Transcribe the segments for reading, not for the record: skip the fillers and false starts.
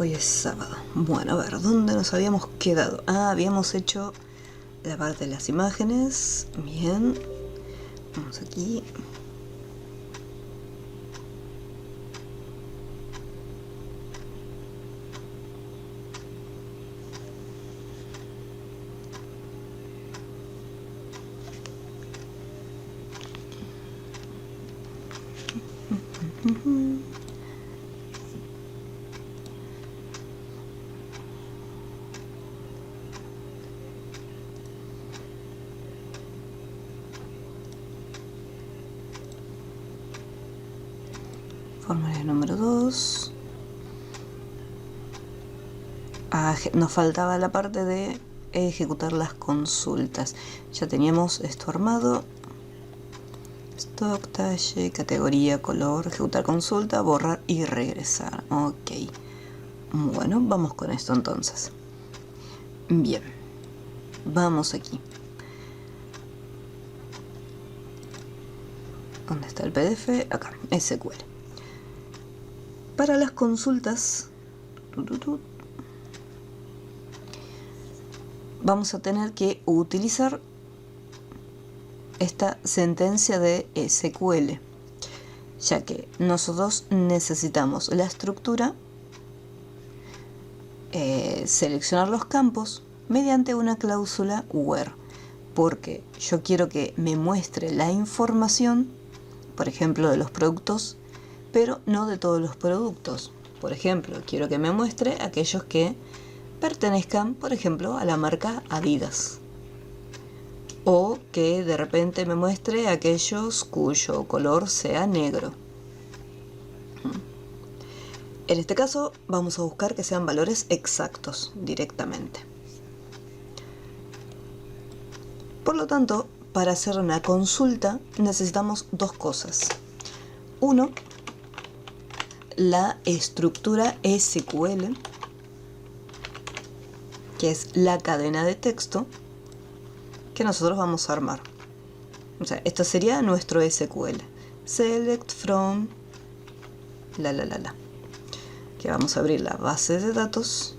Hoy es sábado. Bueno, a ver, ¿dónde nos habíamos quedado? Habíamos hecho la parte de las imágenes. Bien. Vamos aquí. Formulario número 2. Nos faltaba la parte de ejecutar las consultas. Ya teníamos esto armado. Stock, talle, categoría, color, ejecutar consulta, borrar y regresar. Ok. Bueno, vamos con esto entonces. Bien. Vamos aquí. ¿Dónde está el PDF? Acá, SQL. Para las consultas, vamos a tener que utilizar esta sentencia de SQL, ya que nosotros necesitamos la estructura, seleccionar los campos mediante una cláusula where, porque yo quiero que me muestre la información, por ejemplo, de los productos, pero no de todos los productos. Por ejemplo, quiero que me muestre aquellos que pertenezcan, por ejemplo, a la marca Adidas. O que de repente me muestre aquellos cuyo color sea negro. En este caso vamos a buscar que sean valores exactos directamente. Por lo tanto, para hacer una consulta necesitamos dos cosas. Uno, la estructura SQL, que es la cadena de texto que nosotros vamos a armar. O sea, esto sería nuestro SQL. Select from que vamos a abrir la base de datos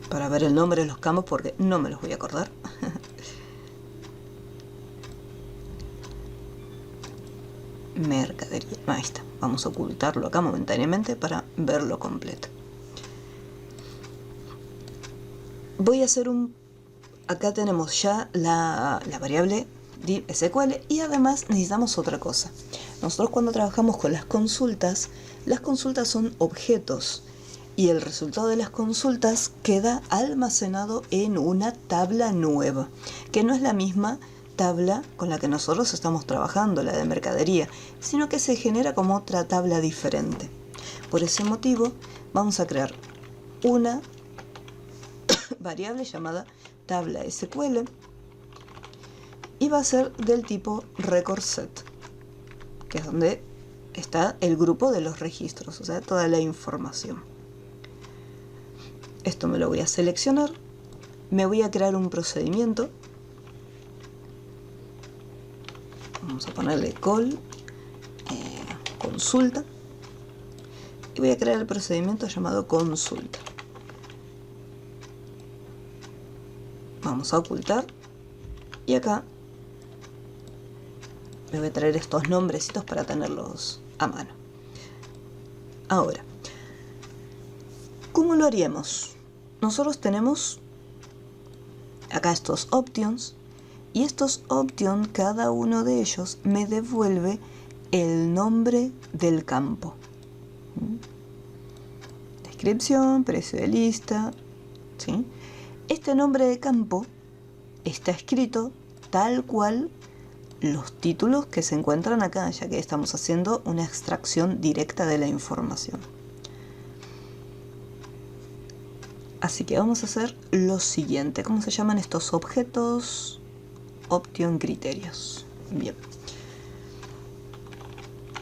para ver el nombre de los campos porque no me los voy a acordar. Mercadería. Ahí está. Vamos a ocultarlo acá momentáneamente para verlo completo. Voy a hacer acá tenemos ya la variable div SQL y además necesitamos otra cosa. Nosotros cuando trabajamos con las consultas son objetos y el resultado de las consultas queda almacenado en una tabla nueva, que no es la misma tabla con la que nosotros estamos trabajando, la de mercadería, sino que se genera como otra tabla diferente. Por ese motivo vamos a crear una variable llamada tabla SQL y va a ser del tipo record set, que es donde está el grupo de los registros, o sea, toda la información. Esto me lo voy a seleccionar, me voy a crear un procedimiento, vamos a ponerle call consulta y voy a crear el procedimiento llamado consulta. Vamos a ocultar y acá me voy a traer estos nombrecitos para tenerlos a mano. Ahora, ¿cómo lo haríamos? Nosotros tenemos acá estos options y estos options, cada uno de ellos me devuelve el nombre del campo. Descripción, precio de lista, ¿sí? Este nombre de campo está escrito tal cual los títulos que se encuentran acá, ya que estamos haciendo una extracción directa de la información. Así que vamos a hacer lo siguiente. ¿Cómo se llaman estos objetos? Option criterios. Bien.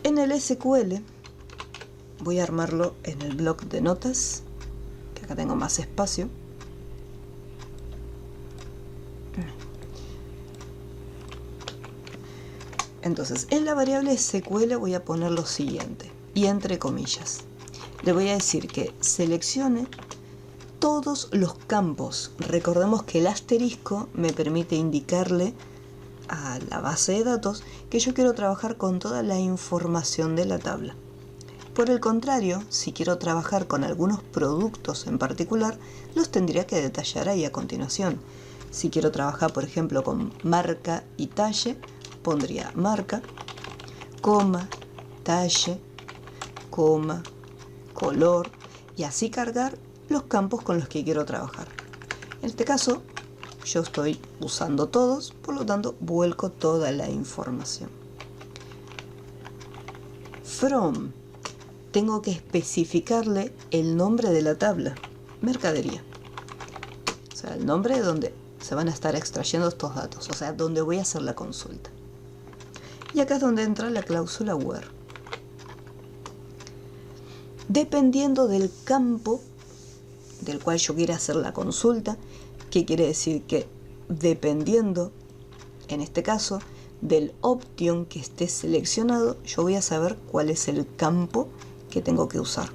En el SQL voy a armarlo en el bloc de notas, que acá tengo más espacio. Entonces, en la variable SQL voy a poner lo siguiente, y entre comillas. le voy a decir que seleccione todos los campos. Recordemos que el asterisco me permite indicarle a la base de datos que yo quiero trabajar con toda la información de la tabla. Por el contrario, si quiero trabajar con algunos productos en particular, los tendría que detallar ahí a continuación. Si quiero trabajar, por ejemplo, con marca y talle, pondría marca, coma, talle, coma, color, y así cargar los campos con los que quiero trabajar. En este caso, yo estoy usando todos, por lo tanto, vuelco toda la información. From, tengo que especificarle el nombre de la tabla, mercadería. O sea, el nombre de donde se van a estar extrayendo estos datos, o sea, donde voy a hacer la consulta. Y acá es donde entra la cláusula where. Dependiendo del campo del cual yo quiera hacer la consulta, ¿qué quiere decir? Que dependiendo, en este caso, del option que esté seleccionado, yo voy a saber cuál es el campo que tengo que usar.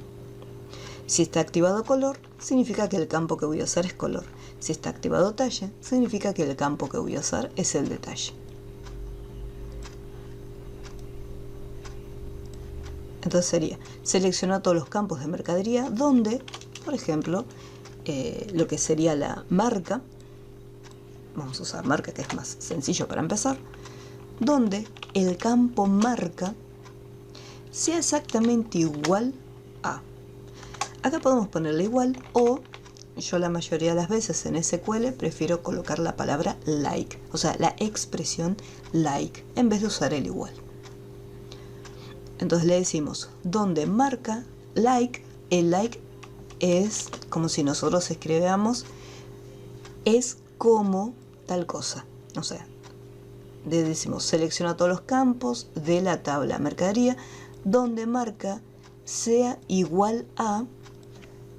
Si está activado color, significa que el campo que voy a usar es color. Si está activado talle, significa que el campo que voy a usar es el de talle. Entonces sería, selecciona todos los campos de mercadería donde, por ejemplo, lo que sería la marca, vamos a usar marca que es más sencillo para empezar, donde el campo marca sea exactamente igual a. Acá podemos ponerle igual o yo la mayoría de las veces en SQL prefiero colocar la palabra like, o sea, la expresión like, en vez de usar el igual. Entonces le decimos, donde marca like, el like es como si nosotros escribiéramos, es como tal cosa. O sea, le decimos, selecciona todos los campos de la tabla mercadería, donde marca sea igual a,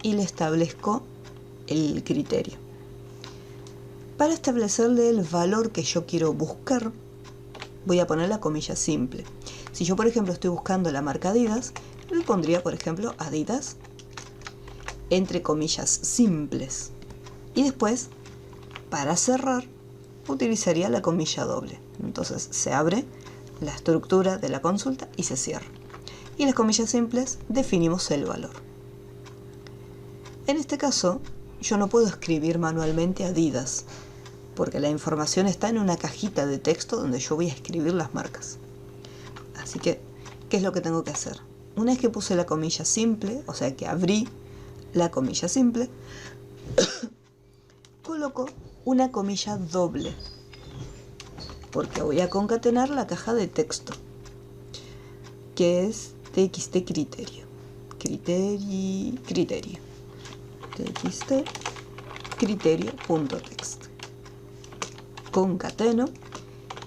y le establezco el criterio. Para establecerle el valor que yo quiero buscar, voy a poner la comilla simple. Si yo, por ejemplo, estoy buscando la marca Adidas, le pondría, por ejemplo, Adidas, entre comillas simples. Y después, para cerrar, utilizaría la comilla doble. Entonces se abre la estructura de la consulta y se cierra. Y en las comillas simples definimos el valor. En este caso, yo no puedo escribir manualmente Adidas, porque la información está en una cajita de texto donde yo voy a escribir las marcas. Así que, ¿qué es lo que tengo que hacer? Una vez que puse la comilla simple, o sea que abrí la comilla simple, coloco una comilla doble, porque voy a concatenar la caja de texto, que es txt criterio. Criterio. Txt criterio.text. Concateno.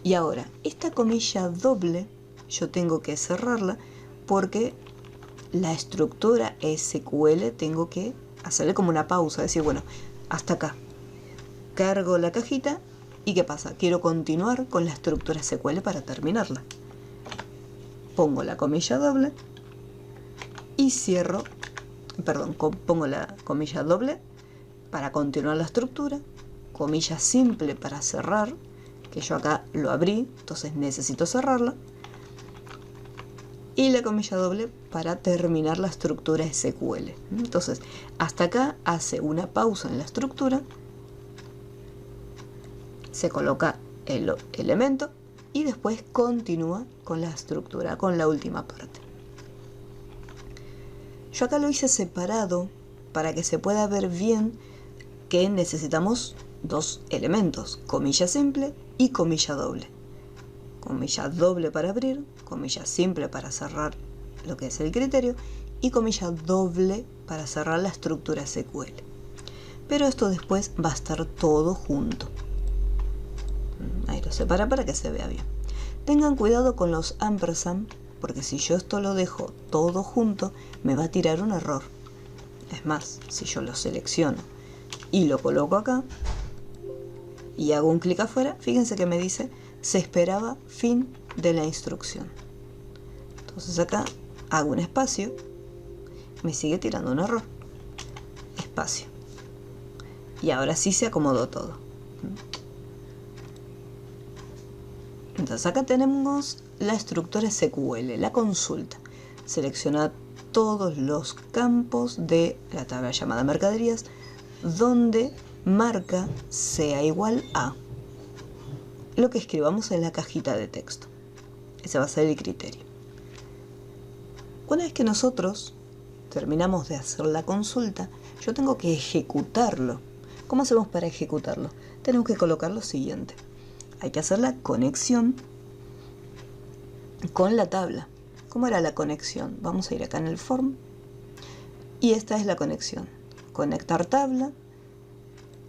Y ahora, esta comilla doble, yo tengo que cerrarla porque la estructura SQL tengo que hacerle como una pausa, decir, bueno, hasta acá. Cargo la cajita y ¿qué pasa? Quiero continuar con la estructura SQL para terminarla. Pongo la comilla doble y cierro, pongo la comilla doble para continuar la estructura, comilla simple para cerrar, que yo acá lo abrí, entonces necesito cerrarla, y la comilla doble para terminar la estructura SQL. Entonces, hasta acá hace una pausa en la estructura, se coloca el elemento y después continúa con la estructura, con la última parte. Yo acá lo hice separado para que se pueda ver bien que necesitamos dos elementos, comilla simple y comilla doble. Comilla doble para abrir, comilla simple para cerrar lo que es el criterio y comilla doble para cerrar la estructura SQL. Pero esto después va a estar todo junto. Ahí lo separa para que se vea bien. Tengan cuidado con los ampersand, porque si yo esto lo dejo todo junto, me va a tirar un error. Es más, si yo lo selecciono y lo coloco acá y hago un clic afuera, fíjense que me dice se esperaba fin de la instrucción. Entonces acá hago un espacio me sigue tirando un error. Espacio. Y ahora sí se acomodó todo. Entonces acá tenemos la estructura SQL, la consulta. Selecciona todos los campos de la tabla llamada mercaderías donde marca sea igual a lo que escribamos en la cajita de texto. Ese va a ser el criterio. Una vez que nosotros terminamos de hacer la consulta, yo tengo que ejecutarlo. ¿Cómo hacemos para ejecutarlo? Tenemos que colocar lo siguiente. Hay que hacer la conexión con la tabla. ¿Cómo era la conexión? Vamos a ir acá en el form. Y esta es la conexión. Conectar tabla,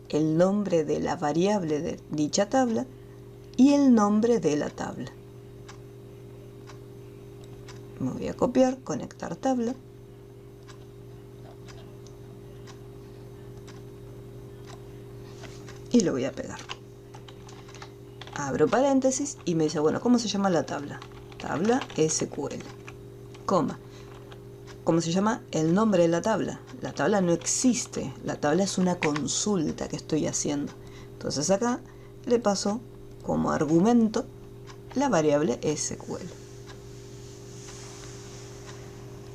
el nombre de la variable de dicha tabla y el nombre de la tabla. Me voy a copiar, conectar tabla. Y lo voy a pegar. Abro paréntesis y me dice, bueno, ¿cómo se llama la tabla? Tabla SQL. Coma. ¿Cómo se llama? El nombre de la tabla. La tabla no existe. La tabla es una consulta que estoy haciendo. Entonces acá le paso como argumento la variable SQL.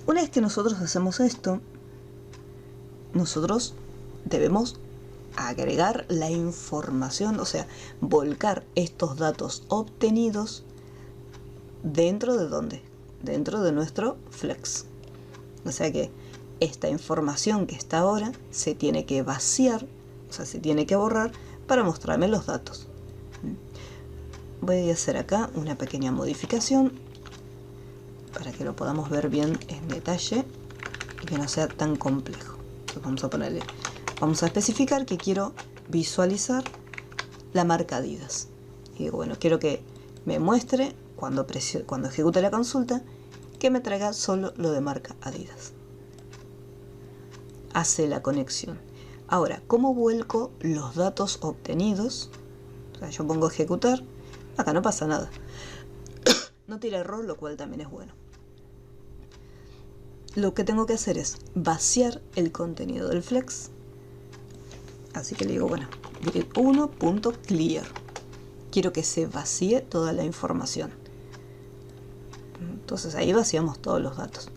Una vez que nosotros hacemos esto, nosotros debemos agregar la información, o sea, volcar estos datos obtenidos dentro de ¿dónde? Dentro de nuestro Flex. O sea que esta información que está ahora se tiene que vaciar, o sea, se tiene que borrar para mostrarme los datos. Voy a hacer acá una pequeña modificación para que lo podamos ver bien en detalle y que no sea tan complejo. Entonces vamos a especificar que quiero visualizar la marca Adidas. Y digo, bueno, quiero que me muestre cuando ejecute la consulta que me traiga solo lo de marca Adidas. Hace la conexión. Ahora, ¿cómo vuelco los datos obtenidos? O sea, yo pongo ejecutar, acá no pasa nada. No tira error, lo cual también es bueno. Lo que tengo que hacer es vaciar el contenido del Flex. Así que le digo, bueno, grid1.clear. Quiero que se vacíe toda la información. Entonces ahí vaciamos todos los datos.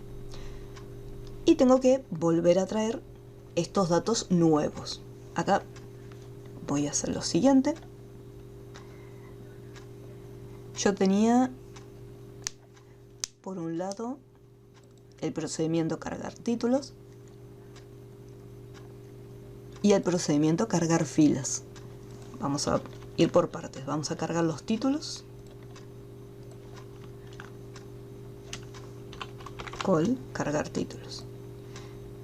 Y tengo que volver a traer estos datos nuevos. Acá voy a hacer lo siguiente. Yo tenía, por un lado, el procedimiento cargar títulos y el procedimiento cargar filas. Vamos a ir por partes. Vamos a cargar los títulos. Call, cargar títulos.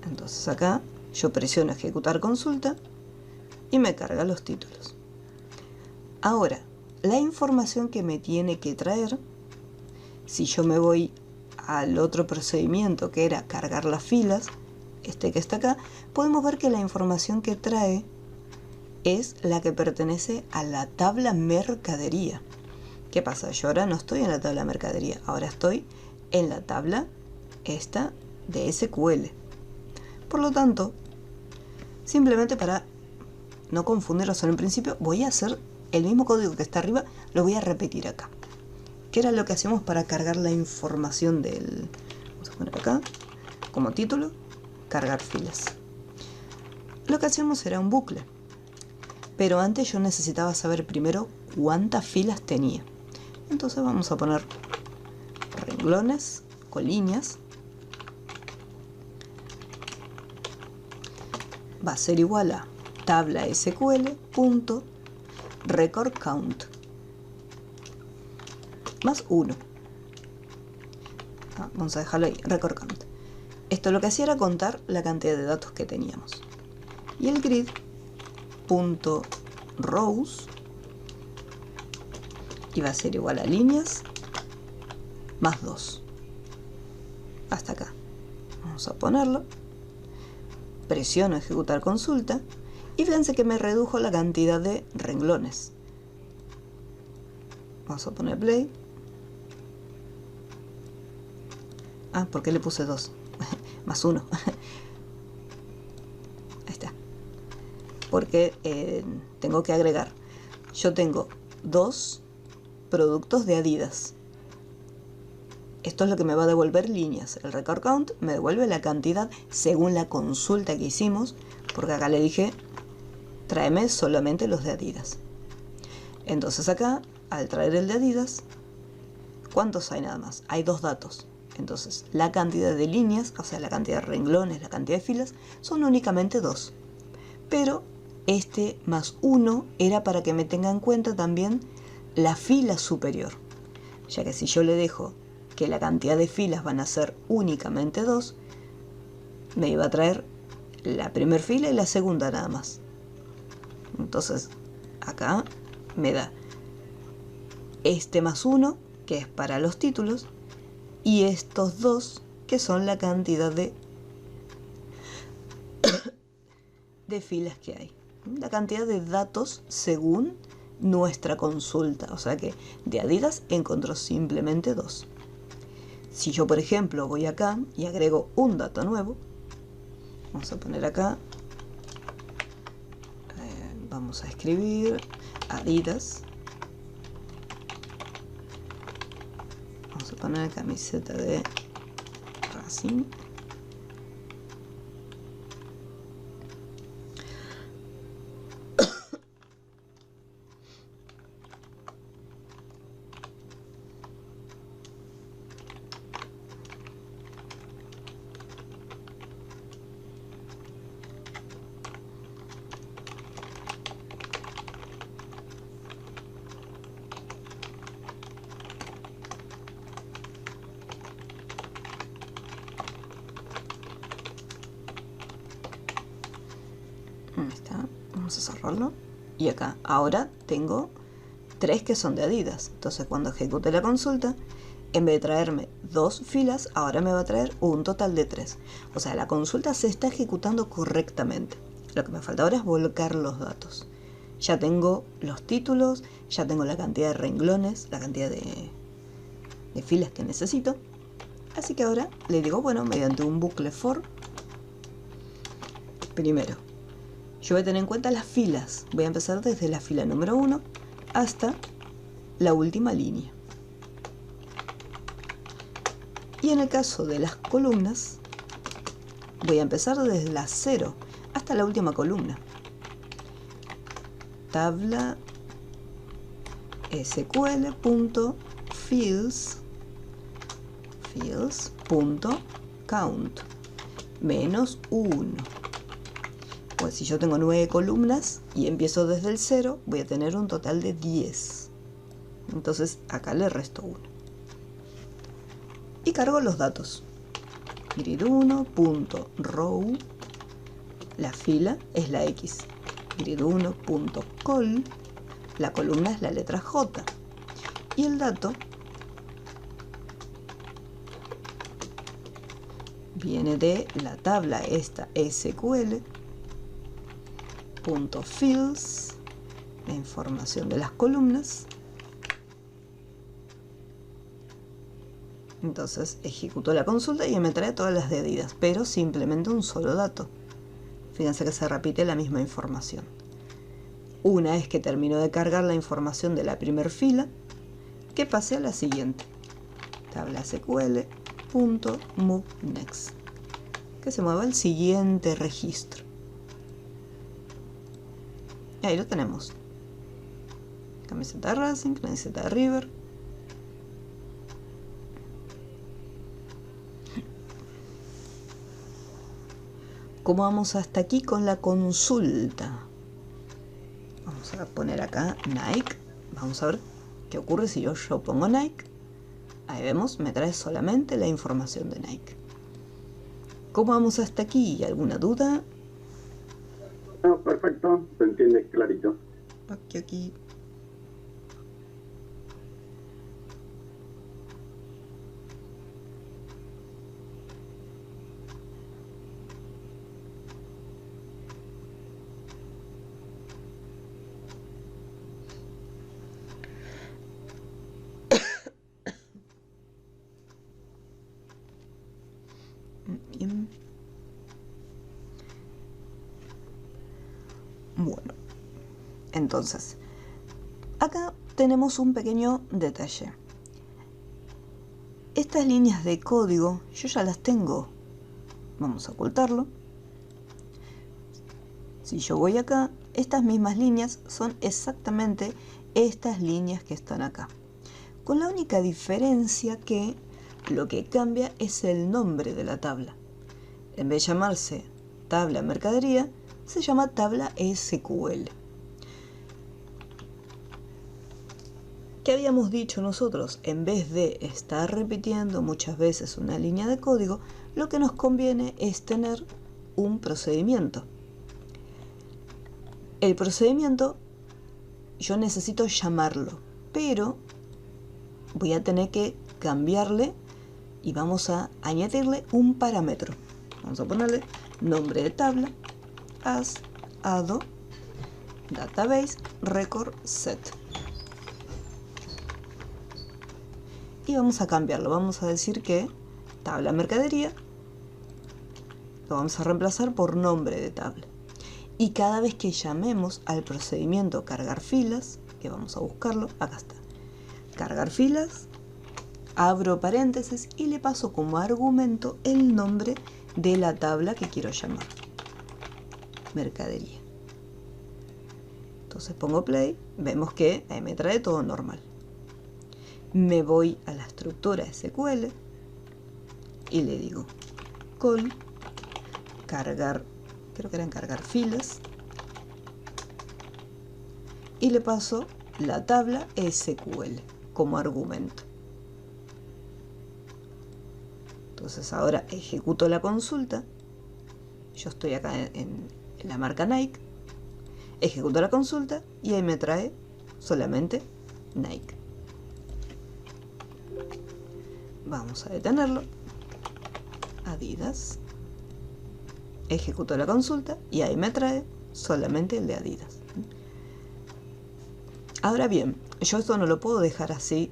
Entonces acá yo presiono ejecutar consulta y me carga los títulos. Ahora, la información que me tiene que traer, si yo me voy al otro procedimiento que era cargar las filas, este que está acá, podemos ver que la información que trae es la que pertenece a la tabla mercadería. ¿Qué pasa? Yo ahora no estoy en la tabla mercadería, ahora estoy en la tabla esta de SQL. Por lo tanto, simplemente para no confundirlos en el principio, voy a hacer el mismo código que está arriba, lo voy a repetir acá. ¿Qué era lo que hacemos para cargar la información del... Vamos a poner acá, como título, cargar filas. Lo que hacíamos era un bucle. Pero antes yo necesitaba saber primero cuántas filas tenía. Entonces vamos a poner renglones con líneas. Va a ser igual a tabla SQL.record count más 1. Vamos a dejarlo ahí, record count. Esto lo que hacía era contar la cantidad de datos que teníamos. Y el grid.rows iba a ser igual a líneas más 2. Hasta acá. Vamos a ponerlo. Presiono ejecutar consulta y fíjense que me redujo la cantidad de renglones. Vamos a poner play. ¿Por qué le puse 2? más 1. Ahí está. Porque tengo que agregar. Yo tengo 2 productos de Adidas. Esto es lo que me va a devolver líneas. El record count me devuelve la cantidad según la consulta que hicimos, porque acá le dije, tráeme solamente los de Adidas. Entonces acá, al traer el de Adidas, ¿cuántos hay nada más? Hay 2 datos. Entonces, la cantidad de líneas, o sea, la cantidad de renglones, la cantidad de filas, son únicamente 2. Pero este más 1 era para que me tenga en cuenta también la fila superior. Ya que si yo le dejo que la cantidad de filas van a ser únicamente 2, me iba a traer la primera fila y la segunda nada más. Entonces, acá me da este más 1, que es para los títulos, y estos 2, que son la cantidad de filas que hay. La cantidad de datos según nuestra consulta. O sea que de Adidas encontró simplemente 2. Si yo, por ejemplo, voy acá y agrego un dato nuevo, vamos a poner acá, vamos a escribir Adidas, vamos a poner camiseta de Racing, ahí está, vamos a cerrarlo, y acá ahora tengo 3 que son de Adidas. Entonces cuando ejecute la consulta, en vez de traerme 2 filas, ahora me va a traer un total de 3. O sea, la consulta se está ejecutando correctamente. Lo que me falta ahora es volcar los datos. Ya tengo los títulos, ya tengo la cantidad de renglones, la cantidad de filas que necesito. Así que ahora le digo, bueno, mediante un bucle for, primero, yo voy a tener en cuenta las filas. Voy a empezar desde la fila número 1 hasta la última línea. Y en el caso de las columnas, voy a empezar desde la 0 hasta la última columna. Tabla sql.fields.count menos 1. Pues si yo tengo 9 columnas y empiezo desde el 0, voy a tener un total de 10. Entonces acá le resto 1. Y cargo los datos. grid1.row, la fila es la X. grid1.col, la columna es la letra J. Y el dato viene de la tabla esta sql.fields, la información de las columnas. Entonces ejecuto la consulta y me trae todas las de Adidas, pero simplemente un solo dato. Fíjense que se repite la misma información. Una vez que termino de cargar la información de la primera fila, que pase a la siguiente. Tabla sql.moveNext, que se mueva al siguiente registro. Y ahí lo tenemos. Camiseta de Racing, camiseta de River. ¿Cómo vamos hasta aquí con la consulta? Vamos a poner acá Nike. Vamos a ver qué ocurre si yo pongo Nike. Ahí vemos, me trae solamente la información de Nike. ¿Cómo vamos hasta aquí? ¿Alguna duda? No, perfecto, se entiende clarito. Aquí. Bien. Bueno, entonces, acá tenemos un pequeño detalle. Estas líneas de código yo ya las tengo. Vamos a ocultarlo. Si yo voy acá, estas mismas líneas son exactamente estas líneas que están acá. Con la única diferencia que lo que cambia es el nombre de la tabla. En vez de llamarse tabla mercadería, se llama tabla SQL. ¿Qué habíamos dicho nosotros? En vez de estar repitiendo muchas veces una línea de código, lo que nos conviene es tener un procedimiento. El procedimiento yo necesito llamarlo, pero voy a tener que cambiarle y vamos a añadirle un parámetro. Vamos a ponerle nombre de tabla as ado database record set. Y vamos a cambiarlo. Vamos a decir que tabla mercadería lo vamos a reemplazar por nombre de tabla. Y cada vez que llamemos al procedimiento cargar filas, que vamos a buscarlo, acá está. Cargar filas, abro paréntesis y le paso como argumento el nombre de la tabla que quiero llamar. Mercadería. Entonces pongo play, vemos que ahí me trae todo normal. Me voy a la estructura SQL y le digo call cargar, creo que eran cargar filas, y le paso la tabla SQL como argumento. Entonces ahora ejecuto la consulta. Yo estoy acá en la marca Nike, ejecuto la consulta y ahí me trae solamente Nike. Vamos a detenerlo. Adidas. Ejecuto la consulta y ahí me trae solamente el de Adidas. Ahora bien, yo esto no lo puedo dejar así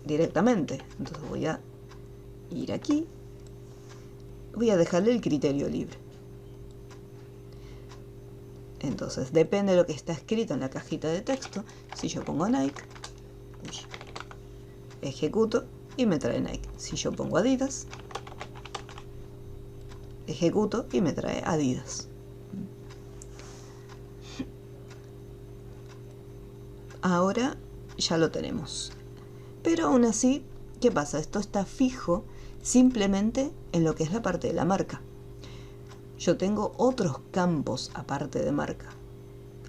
directamente. Entonces voy a ir aquí. Voy a dejarle el criterio libre. Entonces depende de lo que está escrito en la cajita de texto. Si yo pongo Nike, ejecuto y me trae Nike. Si yo pongo Adidas, ejecuto y me trae Adidas. Ahora ya lo tenemos. Pero aún así, ¿qué pasa? Esto está fijo simplemente en lo que es la parte de la marca. Yo tengo otros campos aparte de marca,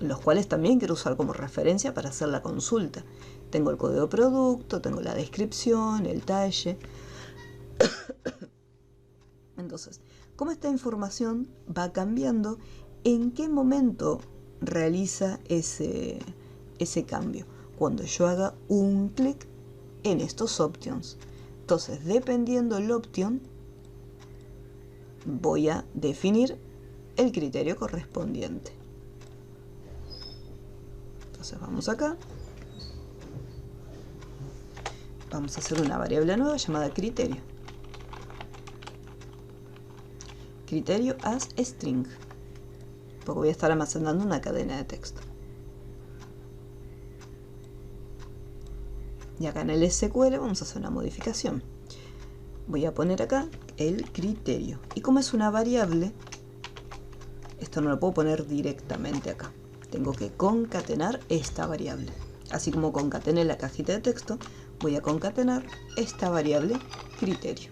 los cuales también quiero usar como referencia para hacer la consulta. Tengo el código de producto, tengo la descripción, el talle. Entonces, ¿cómo esta información va cambiando? ¿En qué momento realiza ese cambio? Cuando yo haga un clic en estos options. Entonces, dependiendo del option, voy a definir el criterio correspondiente. Entonces vamos acá. Vamos a hacer una variable nueva llamada criterio. Criterio as string. Porque voy a estar almacenando una cadena de texto. Y acá en el SQL vamos a hacer una modificación. Voy a poner acá el criterio. Y como es una variable, esto no lo puedo poner directamente acá. Tengo que concatenar esta variable. Así como concatené la cajita de texto, voy a concatenar esta variable criterio.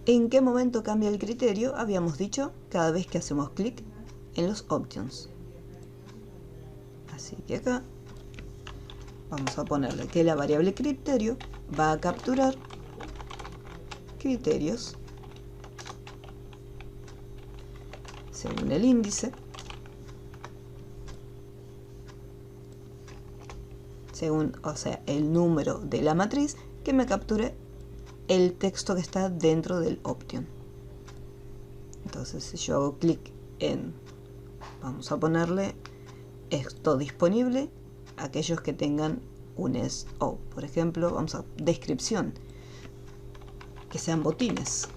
¿En qué momento cambia el criterio? Habíamos dicho cada vez que hacemos clic en los options. Así que acá vamos a ponerle que la variable criterio va a capturar criterios según el índice, según, o sea, el número de la matriz, que me capture el texto que está dentro del option. Entonces, si yo hago clic en, vamos a ponerle esto disponible, aquellos que tengan un es o, por ejemplo, vamos a descripción, que sean botines.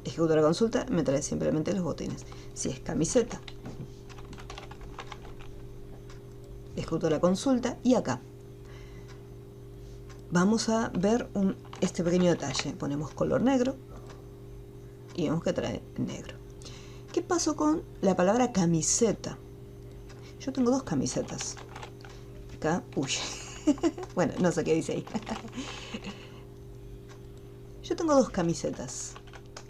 Ejecuto la consulta, me trae simplemente los botines. Si es camiseta, ejecuto la consulta y acá vamos a ver este pequeño detalle. Ponemos color negro y vemos que trae negro. ¿Qué pasó con la palabra camiseta? Yo tengo dos camisetas. Acá, uy. Bueno, no sé qué dice ahí. Yo tengo dos camisetas.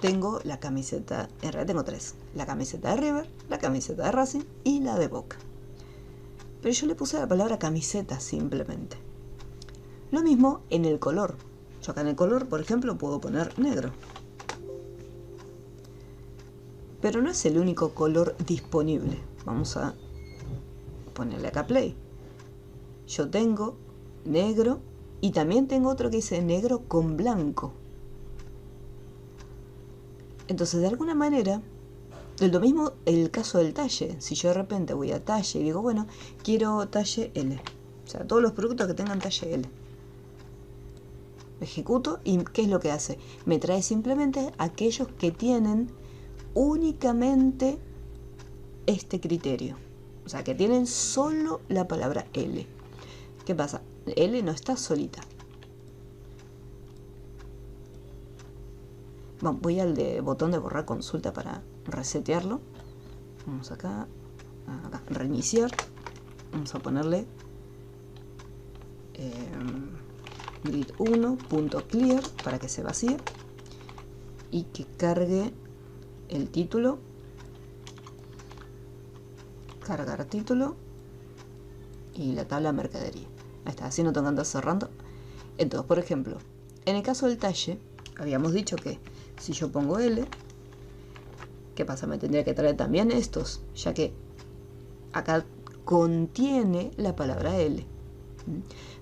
Tengo la camiseta, en realidad tengo tres. La camiseta de River, la camiseta de Racing y la de Boca. Pero yo le puse la palabra camiseta simplemente. Lo mismo en el color. Yo acá en el color, por ejemplo, puedo poner negro. Pero no es el único color disponible. Vamos a ponerle acá play. Yo tengo negro y también tengo otro que dice negro con blanco. Entonces, de alguna manera, es lo mismo el caso del talle. Si yo de repente voy a talle y digo, bueno, quiero talle L. O sea, todos los productos que tengan talle L. Ejecuto y ¿qué es lo que hace? Me trae simplemente aquellos que tienen únicamente este criterio. O sea, que tienen solo la palabra L. ¿Qué pasa? L no está solita. Bueno, voy al botón de borrar consulta para resetearlo. Vamos acá, reiniciar. Vamos a ponerle grid1.clear para que se vacíe y que cargue el título. Cargar título y la tabla de mercadería. Ahí está, así no tengo que andar cerrando. Entonces, por ejemplo, en el caso del talle, habíamos dicho que si yo pongo L, ¿qué pasa? Me tendría que traer también estos, ya que acá contiene la palabra L.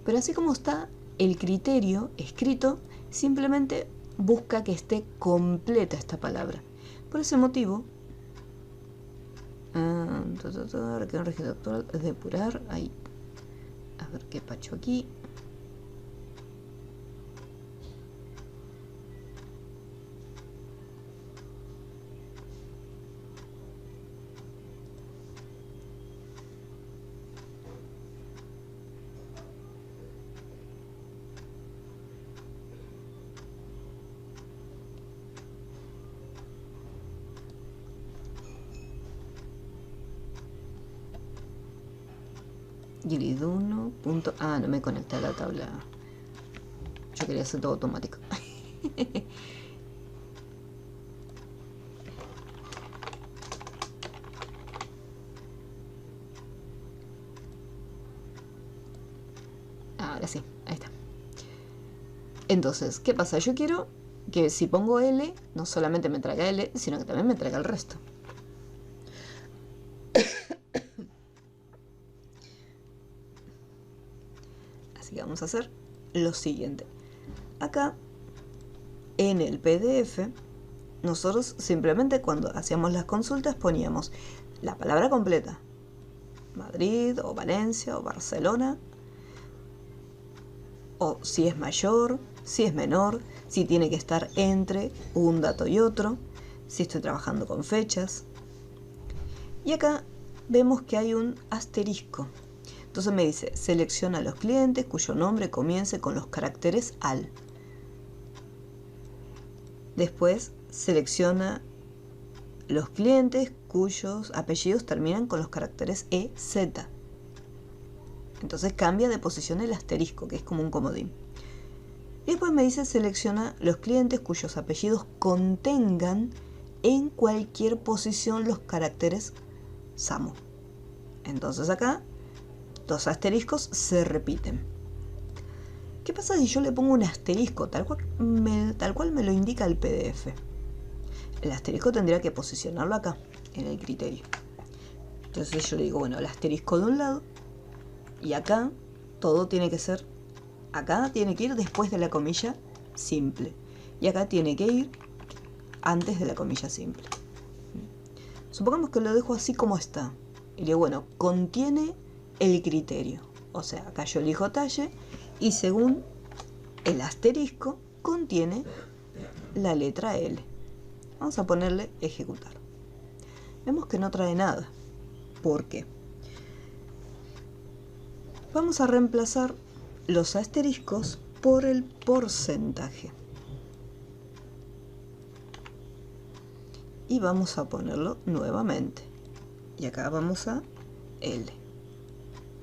Pero así como está el criterio escrito, simplemente busca que esté completa esta palabra. Por ese motivo, requiere un registro actual, depurar, ahí. A ver qué pacho aquí. Grid1. No me conecté a la tabla. Yo quería hacer todo automático. Ahora sí, ahí está. Entonces, ¿qué pasa? Yo quiero que si pongo L, no solamente me traiga L, sino que también me traiga el resto. Así que vamos a hacer lo siguiente. Acá, en el PDF, nosotros simplemente cuando hacíamos las consultas poníamos la palabra completa. Madrid, o Valencia, o Barcelona. O si es mayor, si es menor, si tiene que estar entre un dato y otro, si estoy trabajando con fechas. Y acá vemos que hay un asterisco. Entonces me dice, selecciona a los clientes cuyo nombre comience con los caracteres AL. Después selecciona los clientes cuyos apellidos terminan con los caracteres EZ. Entonces cambia de posición el asterisco, que es como un comodín. Y después me dice, selecciona los clientes cuyos apellidos contengan en cualquier posición los caracteres SAMU. Entonces acá los asteriscos se repiten. ¿Qué pasa si yo le pongo un asterisco tal cual me lo indica el PDF? El asterisco tendría que posicionarlo acá, en el criterio. Entonces yo le digo, bueno, el asterisco de un lado, y acá todo tiene que ser, acá tiene que ir después de la comilla simple, y acá tiene que ir antes de la comilla simple. Supongamos que lo dejo así como está, y digo, bueno, contiene el criterio. O sea, acá yo elijo talle y según el asterisco contiene la letra L. Vamos a ponerle ejecutar. Vemos que no trae nada. ¿Por qué? Vamos a reemplazar los asteriscos por el porcentaje. Y vamos a ponerlo nuevamente. Y acá vamos a L.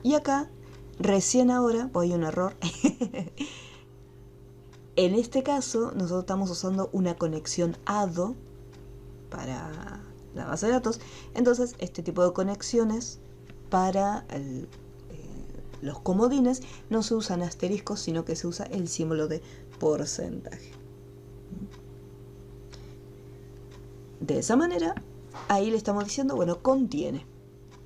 Y acá, recién ahora, hay un error. En este caso, nosotros estamos usando una conexión ADO para la base de datos. Entonces, este tipo de conexiones para los comodines no se usan asteriscos, sino que se usa el símbolo de porcentaje. De esa manera, ahí le estamos diciendo, bueno, contiene.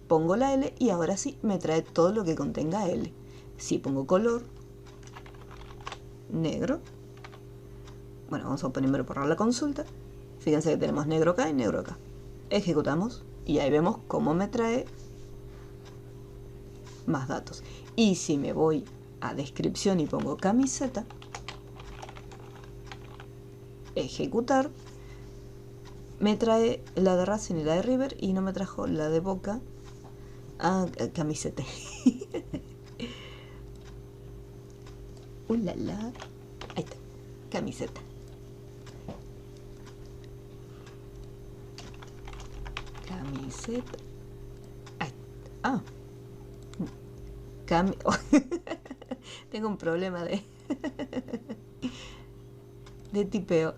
Pongo la L y ahora sí me trae todo lo que contenga L. Si pongo color, negro. Bueno, vamos a primero borrar la consulta. Fíjense que tenemos negro acá y negro acá. Ejecutamos y ahí vemos cómo me trae más datos. Y si me voy a descripción y pongo camiseta, ejecutar, me trae la de Racing y la de River y no me trajo la de Boca. Camiseta. Ulala. Ahí está. Camiseta. Camiseta. Ahí. Tengo un problema de tipeo.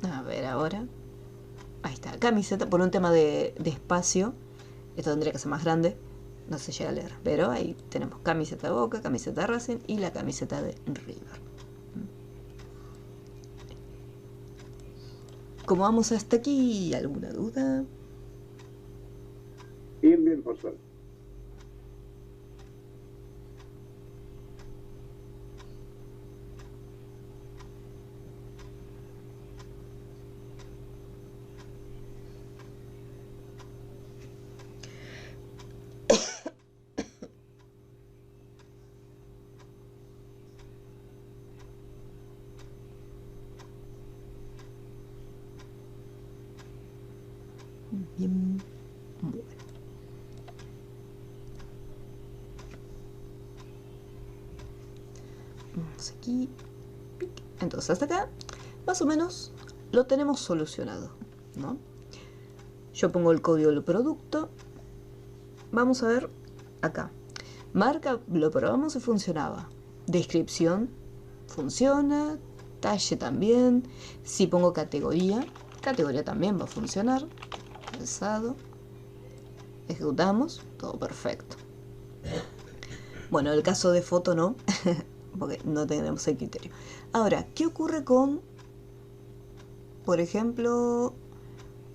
A ver ahora. Ahí está, camiseta, por un tema de espacio. Esto tendría que ser más grande. No se llega a leer. Pero ahí tenemos camiseta de Boca, camiseta de Racing y la camiseta de River. ¿Cómo vamos hasta aquí? ¿Alguna duda? Bien, bien, por suerte. Bien. Bueno. Vamos aquí. Entonces hasta acá, más o menos, lo tenemos solucionado, ¿no? Yo pongo el código del producto. Vamos a ver acá. Marca, lo probamos y funcionaba. Descripción, funciona. Talle también. Si pongo categoría también va a funcionar. Calzado. Ejecutamos, todo perfecto. Bueno, el caso de foto no, porque no tenemos el criterio. Ahora, ¿qué ocurre con, por ejemplo,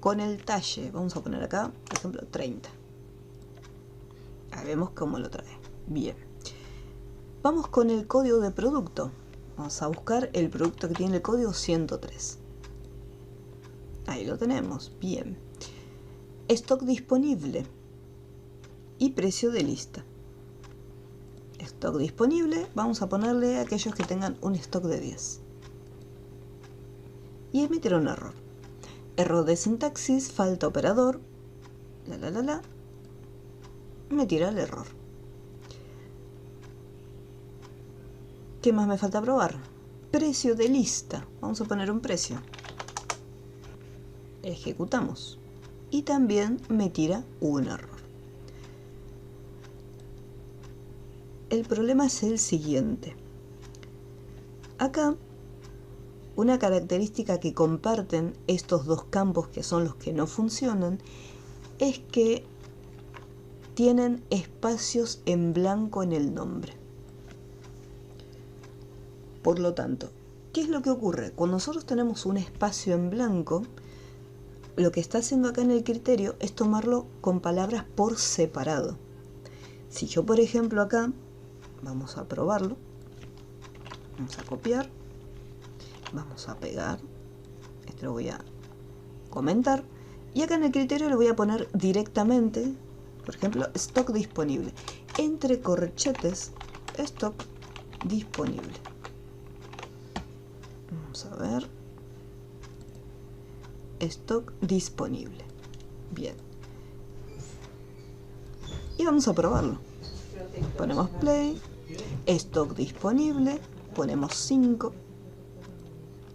con el talle? Vamos a poner acá, por ejemplo, 30. Ahí vemos cómo lo trae. Bien. Vamos con el código de producto. Vamos a buscar el producto que tiene el código 103. Ahí lo tenemos. Bien. Stock disponible y precio de lista. Stock disponible, vamos a ponerle a aquellos que tengan un stock de 10. Y emitir un error. Error de sintaxis, falta operador. Me tira el error. ¿Qué más me falta probar? Precio de lista. Vamos a poner un precio. Ejecutamos. Y también me tira un error. El problema es el siguiente. Acá, una característica que comparten estos dos campos, que son los que no funcionan, es que tienen espacios en blanco en el nombre. Por lo tanto, ¿qué es lo que ocurre? Cuando nosotros tenemos un espacio en blanco, lo que está haciendo acá en el criterio es tomarlo con palabras por separado. Si yo, por ejemplo, acá, vamos a probarlo, vamos a copiar, Vamos a pegar. Esto lo voy a comentar. Y acá en el criterio le voy a poner directamente, por ejemplo, stock disponible. Entre corchetes, stock disponible. Vamos a ver. Stock disponible. Bien. Y vamos a probarlo. Ponemos play. Stock disponible. Ponemos 5.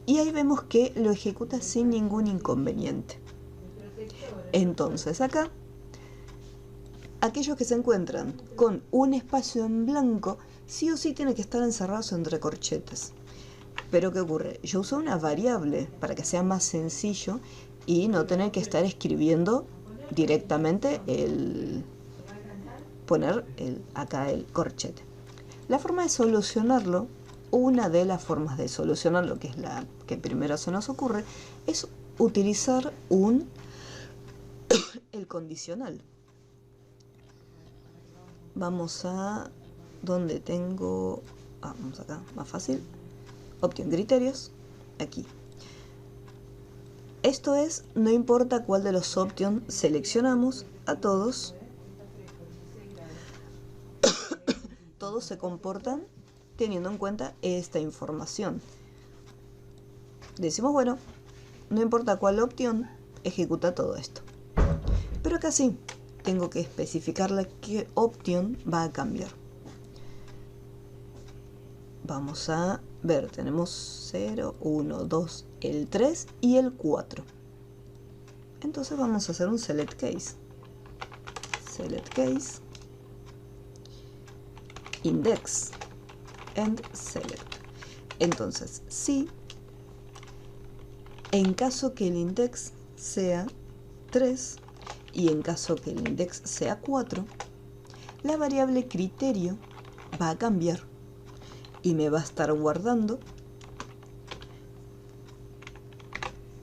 Y ahí vemos que lo ejecuta sin ningún inconveniente. Entonces acá, aquellos que se encuentran con un espacio en blanco, sí o sí tienen que estar encerrados entre corchetes. Pero ¿qué ocurre? Yo uso una variable para que sea más sencillo y no tener que estar escribiendo directamente poner acá el corchete. La forma de solucionarlo, una de las formas de solucionarlo, que es la que primero se nos ocurre, es utilizar el condicional. Vamos a donde tengo, vamos acá, más fácil, opción criterios, aquí. Esto es, no importa cuál de los options seleccionamos, a todos se comportan teniendo en cuenta esta información. Decimos, bueno, no importa cuál opción, ejecuta todo esto. Pero acá sí, tengo que especificarle qué opción va a cambiar. Vamos a ver, tenemos 0, 1, 2, el 3 y el 4. Entonces vamos a hacer un select case. Select case, index, and select. Entonces, sí, en caso que el index sea 3 y en caso que el index sea 4, la variable criterio va a cambiar y me va a estar guardando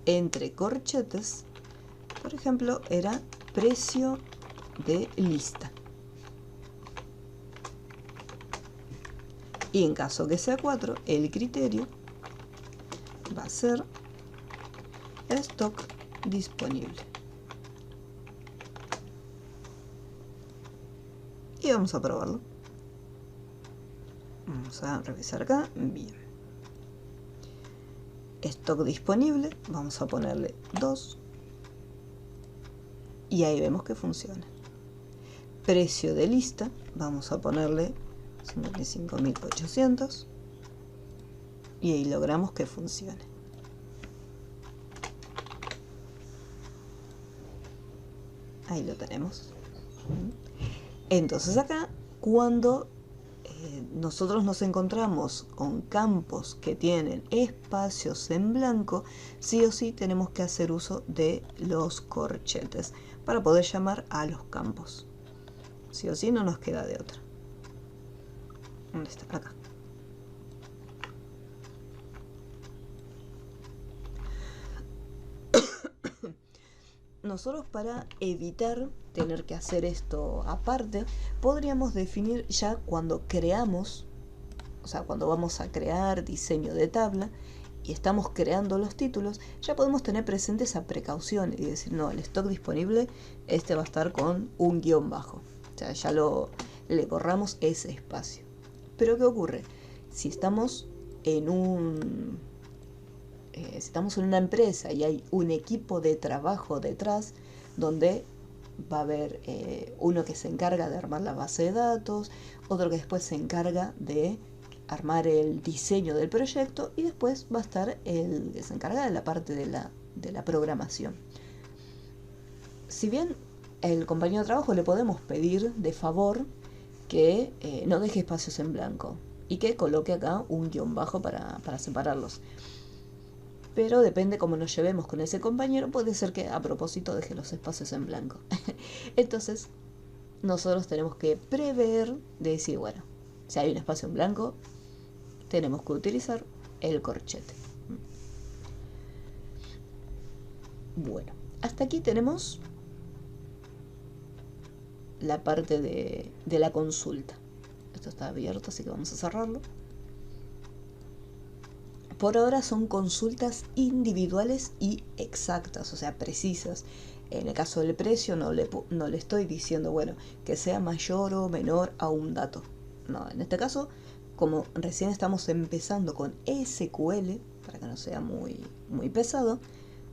entre corchetes, por ejemplo, era precio de lista. Y en caso que sea 4, el criterio va a ser stock disponible. Y vamos a probarlo. Vamos a revisar acá. Bien. Stock disponible. Vamos a ponerle 2. Y ahí vemos que funciona. Precio de lista. Vamos a ponerle 55.800. Y ahí logramos que funcione. Ahí lo tenemos. Entonces acá, cuando nosotros nos encontramos con campos que tienen espacios en blanco, sí o sí tenemos que hacer uso de los corchetes para poder llamar a los campos. Sí o sí no nos queda de otra. ¿Dónde está? Acá. Nosotros, para evitar tener que hacer esto aparte, podríamos definir ya cuando creamos, o sea, cuando vamos a crear diseño de tabla y estamos creando los títulos, ya podemos tener presente esa precaución y decir, no, el stock disponible, este va a estar con un guión bajo. O sea, ya le borramos ese espacio. Pero ¿qué ocurre? Si estamos en una empresa y hay un equipo de trabajo detrás, donde va a haber uno que se encarga de armar la base de datos, otro que después se encarga de armar el diseño del proyecto, y después va a estar el que se encarga de la parte de la programación. Si bien el compañero de trabajo le podemos pedir de favor que no deje espacios en blanco y que coloque acá un guión bajo para separarlos. Pero depende cómo nos llevemos con ese compañero, puede ser que a propósito deje los espacios en blanco. Entonces, nosotros tenemos que prever de decir, bueno, si hay un espacio en blanco, tenemos que utilizar el corchete. Bueno, hasta aquí tenemos la parte de la consulta. Esto está abierto, así que vamos a cerrarlo. Por ahora son consultas individuales y exactas, o sea, precisas. En el caso del precio no le estoy diciendo, bueno, que sea mayor o menor a un dato. No, en este caso, como recién estamos empezando con SQL, para que no sea muy pesado,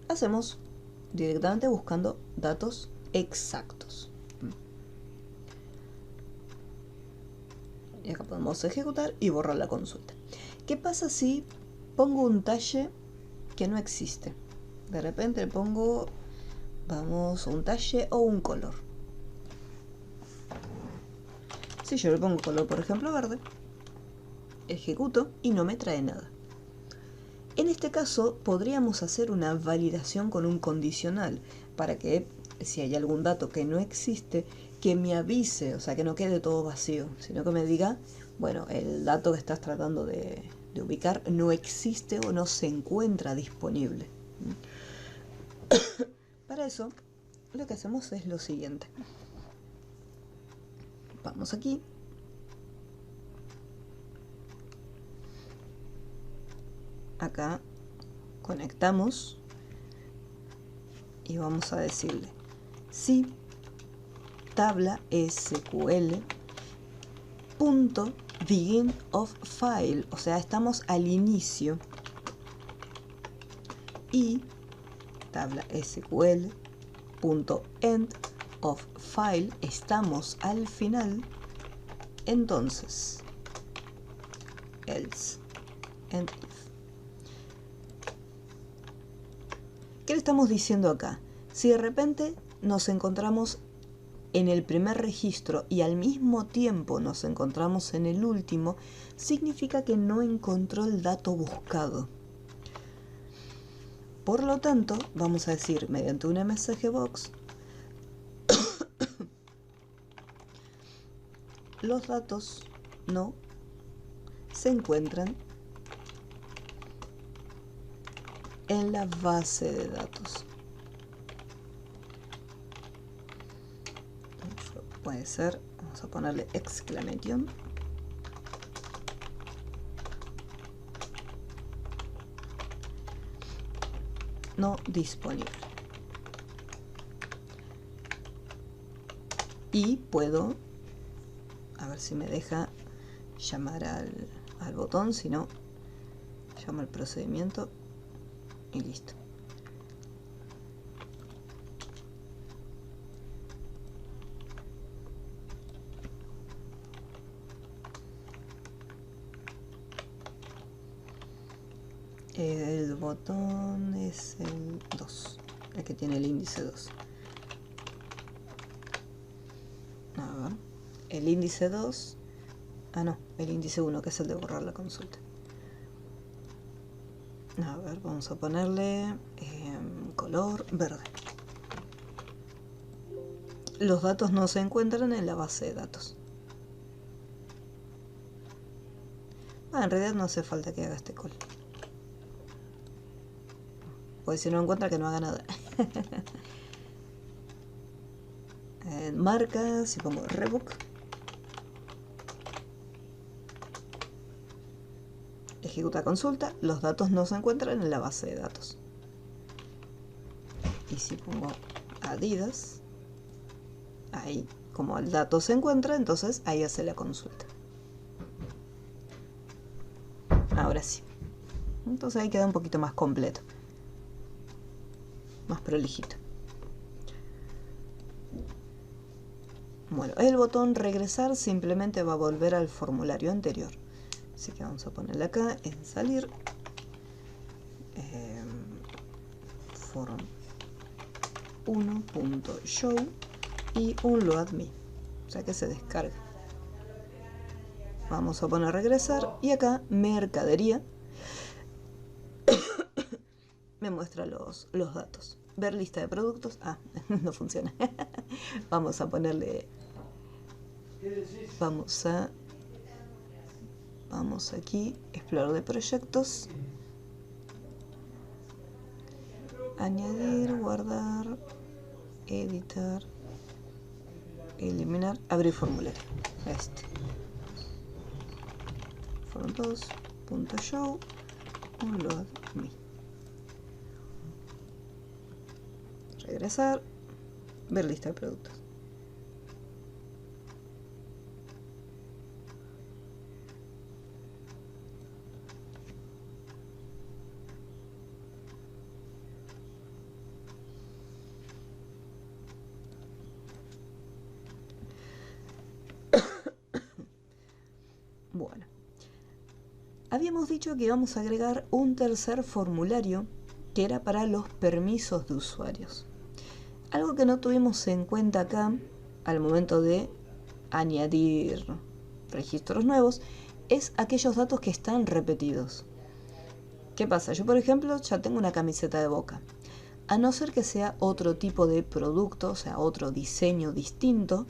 hacemos directamente buscando datos exactos. Y acá podemos ejecutar y borrar la consulta. ¿Qué pasa si pongo un talle que no existe? De repente le pongo, vamos, un talle o un color. Si yo le pongo color, por ejemplo, verde, ejecuto y no me trae nada. En este caso podríamos hacer una validación con un condicional para que si hay algún dato que no existe, que me avise, o sea, que no quede todo vacío, sino que me diga, bueno, el dato que estás tratando de ubicar no existe o no se encuentra disponible. Para eso, lo que hacemos es lo siguiente. Vamos aquí. Acá conectamos y vamos a decirle si tabla SQL punto begin of file, o sea, estamos al inicio, y tabla SQL punto end of file, estamos al final. Entonces else and if. ¿Qué le estamos diciendo acá? Si de repente nos encontramos en el primer registro y al mismo tiempo nos encontramos en el último, significa que no encontró el dato buscado. Por lo tanto, vamos a decir mediante un msgbox los datos no se encuentran en la base de datos. Puede ser, vamos a ponerle exclamación. No disponible. Y puedo, a ver si me deja llamar al botón, si no, llamo al procedimiento y listo. El botón es el 2, el que tiene el índice 2. A ver, el índice 2, no, el índice 1, que es el de borrar la consulta. A ver, vamos a ponerle color verde. Los datos no se encuentran en la base de datos. En realidad no hace falta que haga este call. Pues si no encuentra, que no haga nada. Marca, si pongo rebook, ejecuta consulta, los datos no se encuentran en la base de datos. Y si pongo Adidas, ahí, como el dato se encuentra, entonces ahí hace la consulta. Ahora sí. Entonces ahí queda un poquito más completo, más prolijito. Bueno, el botón regresar simplemente va a volver al formulario anterior. Así que vamos a ponerle acá en salir. Form 1.show y un loadme. O sea que se descarga. Vamos a poner regresar y acá mercadería. Me muestra los datos. Ver lista de productos. No funciona. Vamos a ponerle. Vamos aquí, explorar de proyectos. Añadir, guardar, editar, eliminar, abrir formulario. Form2.show Follow me. Regresar, ver lista de productos. Bueno, habíamos dicho que íbamos a agregar un tercer formulario que era para los permisos de usuarios. Algo que no tuvimos en cuenta acá al momento de añadir registros nuevos es aquellos datos que están repetidos. ¿Qué pasa? Yo, por ejemplo, ya tengo una camiseta de Boca. A no ser que sea otro tipo de producto, o sea, otro diseño distinto,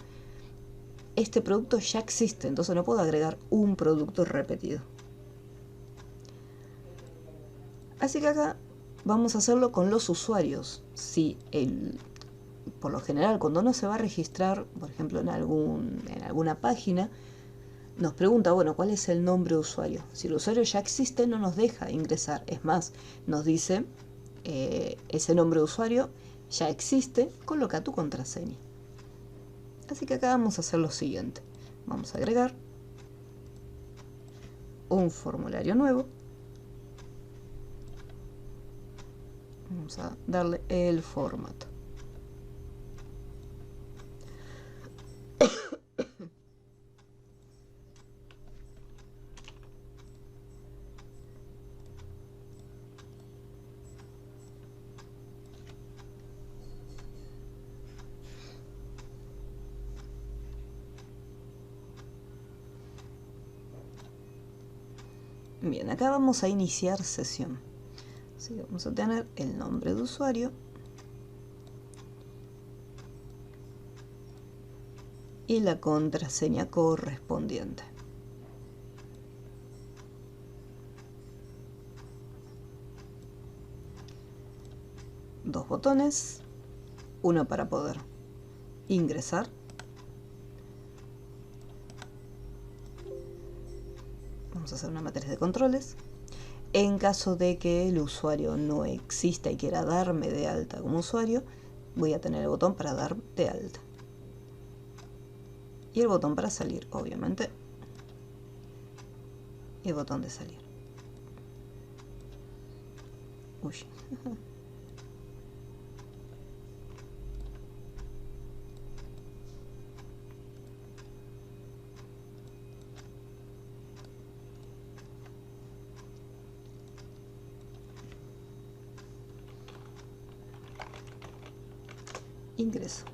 este producto ya existe, entonces no puedo agregar un producto repetido. Así que acá vamos a hacerlo con los usuarios. Si por lo general, cuando uno se va a registrar, por ejemplo, en alguna página, nos pregunta, bueno, ¿cuál es el nombre de usuario? Si el usuario ya existe, no nos deja ingresar. Es más, nos dice, ese nombre de usuario ya existe, coloca tu contraseña. Así que acá vamos a hacer lo siguiente. Vamos a agregar un formulario nuevo. Vamos a darle el formato. Bien, acá vamos a iniciar sesión. Así que vamos a tener el nombre de usuario y la contraseña correspondiente. Dos botones, uno para poder ingresar vamos a hacer una matriz de controles. En caso de que el usuario no exista y quiera darme de alta como usuario, voy a tener el botón para dar de alta y el botón para salir, obviamente, y el botón de salir. Uy. Ingreso.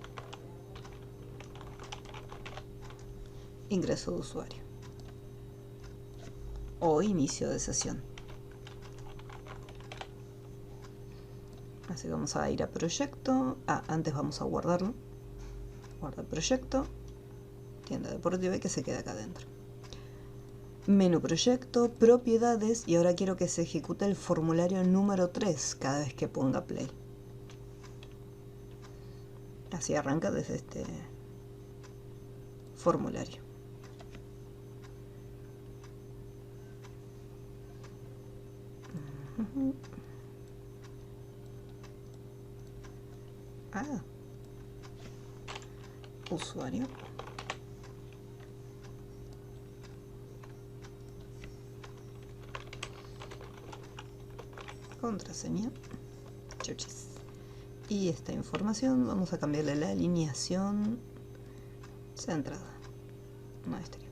Ingreso de usuario. O inicio de sesión. Así que vamos a ir a proyecto. Antes vamos a guardarlo. Guardar proyecto. Tienda deportiva y que se quede acá adentro. Menú proyecto, propiedades, y ahora quiero que se ejecute el formulario número 3 cada vez que ponga play. Así arranca desde este formulario. Usuario. Contraseña. Churches. Y esta información vamos a cambiarle la alineación centrada. No exterior.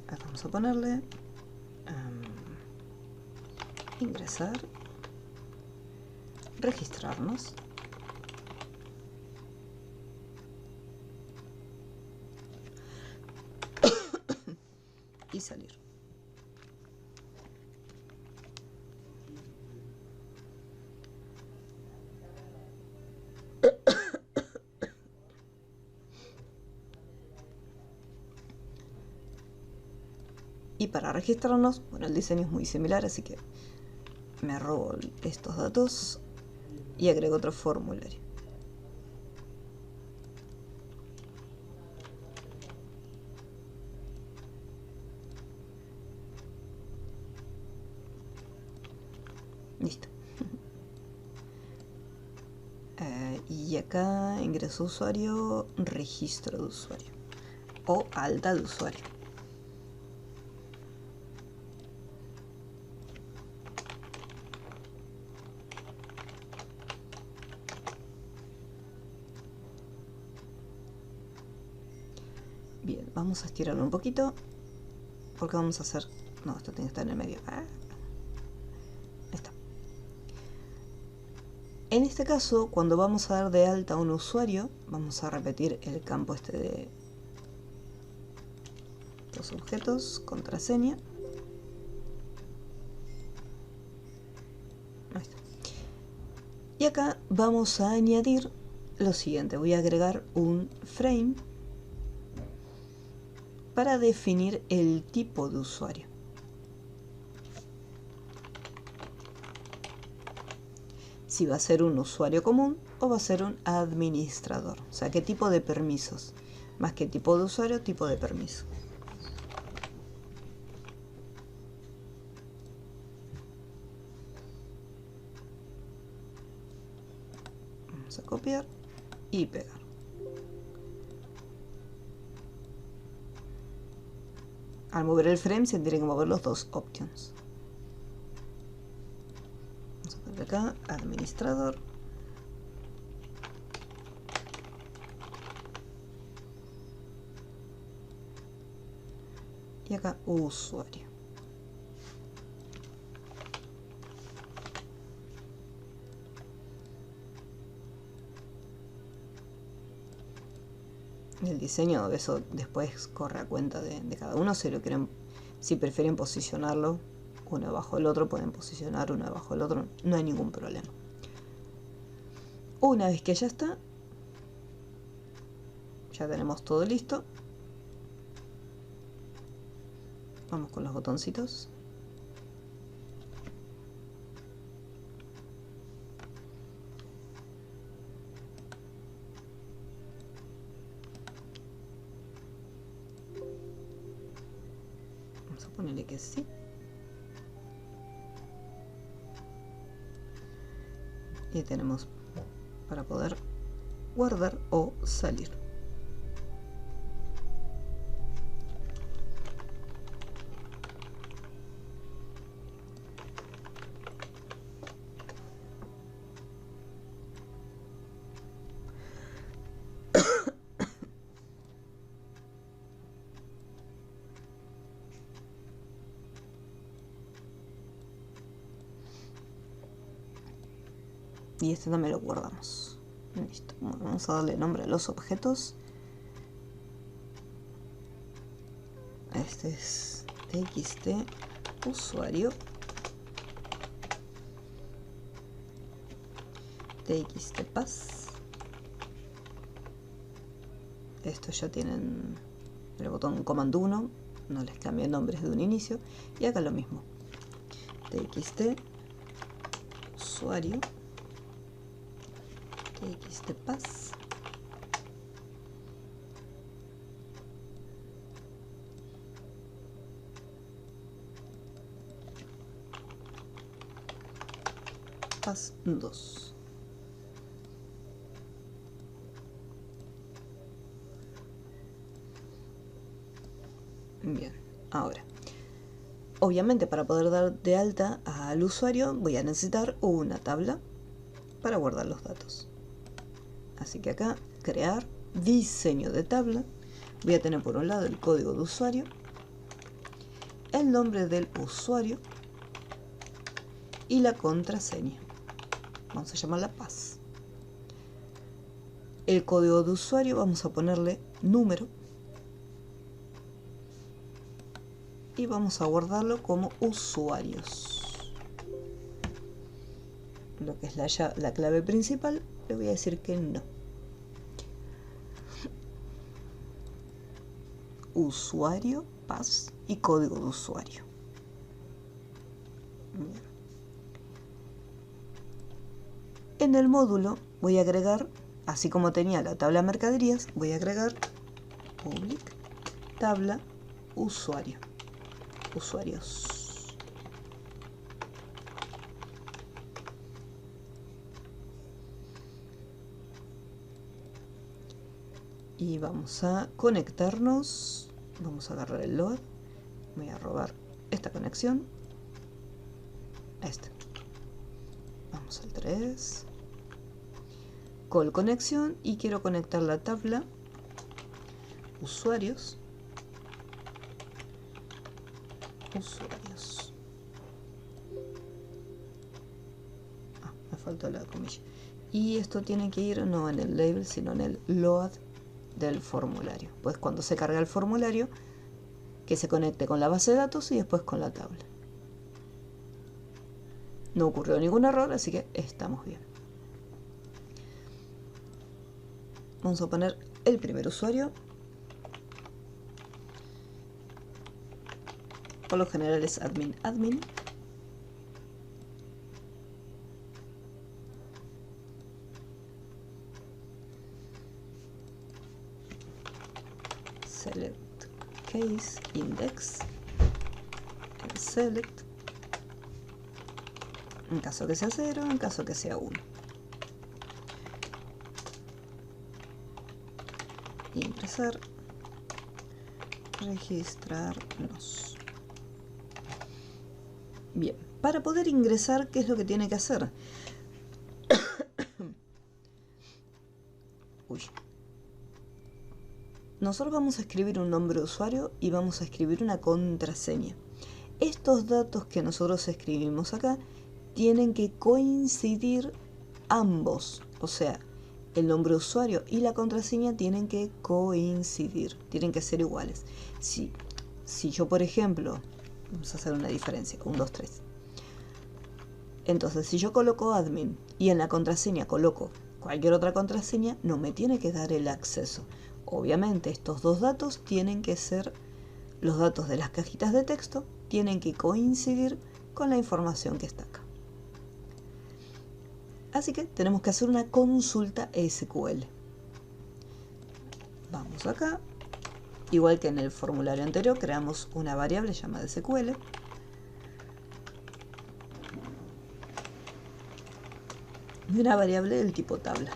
Acá vamos a ponerle ingresar, registrarnos, y salir. Y para registrarnos, bueno, el diseño es muy similar, así que me robo estos datos y agrego otro formulario. Y acá ingreso usuario, registro de usuario o alta de usuario. Bien, vamos a estirarlo un poquito porque vamos a hacer... No, esto tiene que estar en el medio. Ahí está. En este caso, cuando vamos a dar de alta a un usuario, vamos a repetir el campo este de los objetos, contraseña. Ahí está. Y acá vamos a añadir lo siguiente. Voy a agregar un frame para definir el tipo de usuario. Si va a ser un usuario común o va a ser un administrador. O sea, qué tipo de permisos. Más que tipo de usuario, tipo de permiso. Vamos a copiar y pegar. Al mover el frame se tienen que mover los dos options. Vamos a poner acá administrador. Y acá usuario. El diseño, eso después corre a cuenta de cada uno. Si prefieren posicionarlo uno abajo del otro, pueden posicionar uno abajo del otro, no hay ningún problema. Una vez que ya está, ya tenemos todo listo. Vamos con los botoncitos. Vamos a ponerle que sí. Y tenemos para poder guardar o salir. Y este también lo guardamos. Listo. Bueno, vamos a darle nombre a los objetos. Este es txt usuario, txt pass. Estos ya tienen el botón comando 1, no les cambia el nombre desde un inicio. Y acá lo mismo, txt usuario, txt pass, pass 2. Bien, ahora, obviamente para poder dar de alta al usuario voy a necesitar una tabla para guardar los datos. Así que acá, crear, diseño de tabla. Voy a tener por un lado el código de usuario, el nombre del usuario y la contraseña. Vamos a llamarla pass. El código de usuario vamos a ponerle número y vamos a guardarlo como usuarios. Lo que es la clave principal, le voy a decir que no. Usuario, pass y código de usuario. Bien. En el módulo voy a agregar, así como tenía la tabla mercaderías, voy a agregar public tabla usuario. Usuarios. y vamos a conectarnos. Vamos a agarrar el load, voy a robar esta conexión, esta. Vamos al 3, call conexión, y quiero conectar la tabla usuarios. Me faltó la comilla. Y esto tiene que ir no en el label, sino en el load del formulario. Pues cuando se carga el formulario, que se conecte con la base de datos y después con la tabla. No ocurrió ningún error, así que estamos bien. Vamos a poner el primer usuario. Por lo general es admin. Select case index. Select. En caso que sea 0, en caso que sea 1. Ingresar. Registrarnos. Bien, para poder ingresar, ¿qué es lo que tiene que hacer? Nosotros vamos a escribir un nombre de usuario y vamos a escribir una contraseña. Estos datos que nosotros escribimos acá tienen que coincidir ambos, o sea, el nombre de usuario y la contraseña tienen que coincidir, tienen que ser iguales. Si yo, por ejemplo, vamos a hacer una diferencia, 1, 2, 3. Entonces, si yo coloco admin y en la contraseña coloco cualquier otra contraseña, no me tiene que dar el acceso. Obviamente, estos dos datos tienen que ser, los datos de las cajitas de texto tienen que coincidir con la información que está acá. Así que tenemos que hacer una consulta SQL. Vamos acá. Igual que en el formulario anterior, creamos una variable llamada SQL. Y una variable del tipo tabla.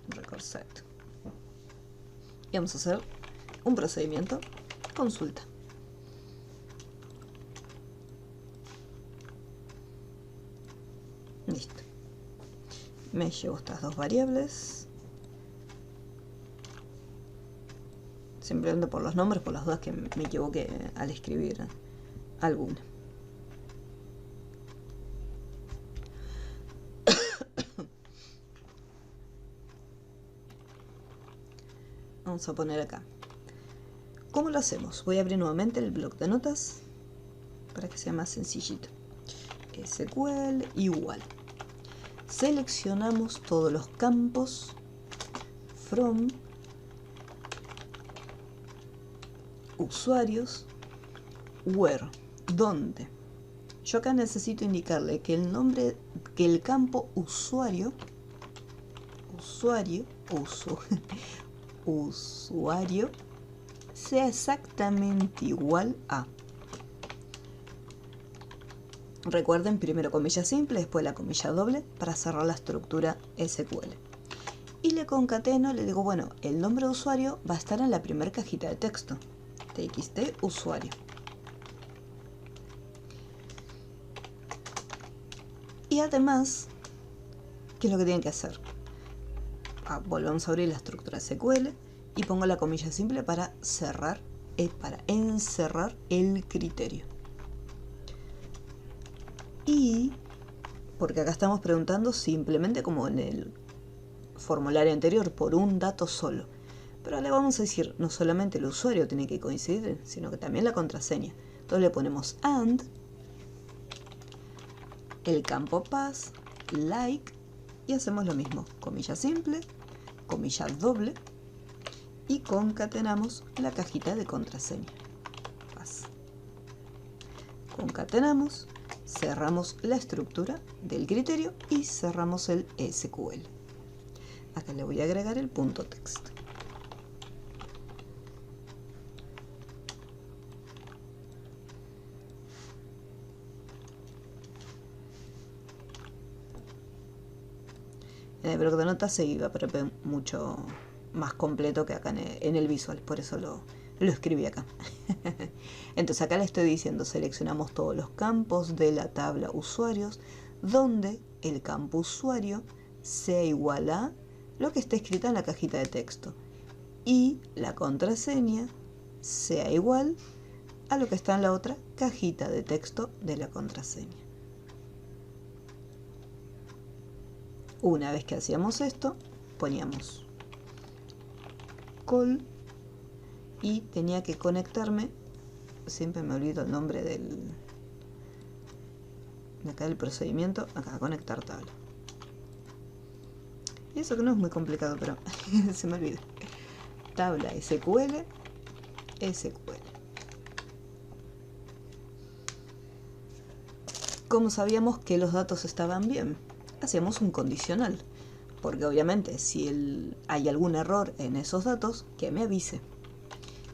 Record set. Y vamos a hacer un procedimiento consulta. Listo. Me llevo estas dos variables. Simplemente por los nombres, por las dudas que me equivoqué al escribir alguna. Vamos a poner acá. ¿Cómo lo hacemos? Voy a abrir nuevamente el bloc de notas para que sea más sencillito. SQL igual. Seleccionamos todos los campos from usuarios where, ¿dónde? Yo acá necesito indicarle que el nombre, que el campo usuario sea exactamente igual a. Recuerden, primero comilla simple, después la comilla doble para cerrar la estructura SQL. Y le concateno, le digo, bueno, el nombre de usuario va a estar en la primera cajita de texto. TXT usuario. Y además, ¿qué es lo que tienen que hacer? Volvemos a abrir la estructura SQL y pongo la comilla simple para cerrar, para encerrar el criterio. Y, porque acá estamos preguntando simplemente como en el formulario anterior, por un dato solo. Pero le vamos a decir, no solamente el usuario tiene que coincidir, sino que también la contraseña. Entonces le ponemos AND, el campo pass, like, y hacemos lo mismo. Comilla simple, comilla doble, y concatenamos la cajita de contraseña. Pass. Concatenamos. Cerramos la estructura del criterio y cerramos el SQL. Acá le voy a agregar el punto text. En el bloc de notas se iba, pero mucho más completo que acá en el visual, por eso lo escribí acá. Entonces acá le estoy diciendo, seleccionamos todos los campos de la tabla usuarios, donde el campo usuario sea igual a lo que está escrito en la cajita de texto y la contraseña sea igual a lo que está en la otra cajita de texto de la contraseña. Una vez que hacíamos esto, poníamos call y tenía que conectarme, siempre me olvido el nombre de acá del procedimiento, acá conectar tabla. Y eso que no es muy complicado, pero se me olvida. Tabla SQL. ¿Cómo sabíamos que los datos estaban bien? Hacíamos un condicional, porque obviamente si hay algún error en esos datos, que me avise.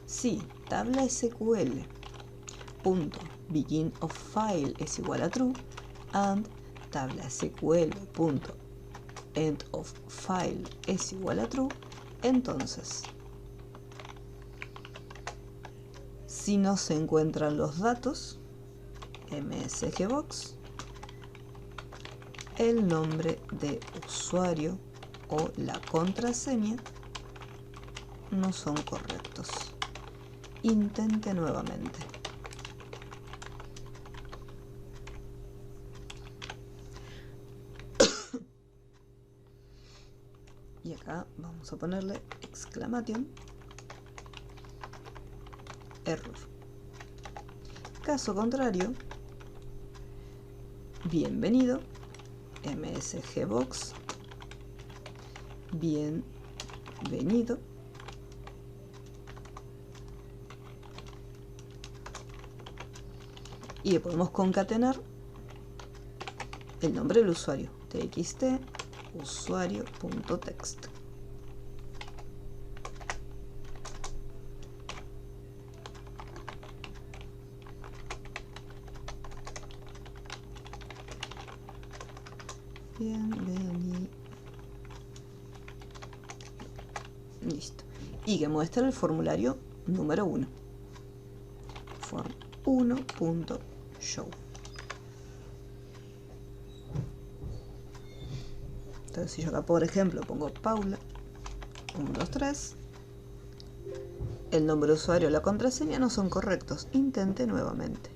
Si tabla SQL punto begin of file es igual a true and tabla SQL punto end of file es igual a true, entonces si no se encuentran los datos, msgbox, el nombre de usuario o la contraseña no son correctos. Intente nuevamente. Y acá vamos a ponerle exclamation error. Caso contrario, bienvenido, msgbox, bienvenido, y le podemos concatenar el nombre del usuario, txt usuario.text. Bienvenido. Listo. Y que muestra el formulario número 1. Form 1.show. Entonces si yo acá por ejemplo pongo Paula 123, el nombre de usuario y la contraseña no son correctos. Intente nuevamente.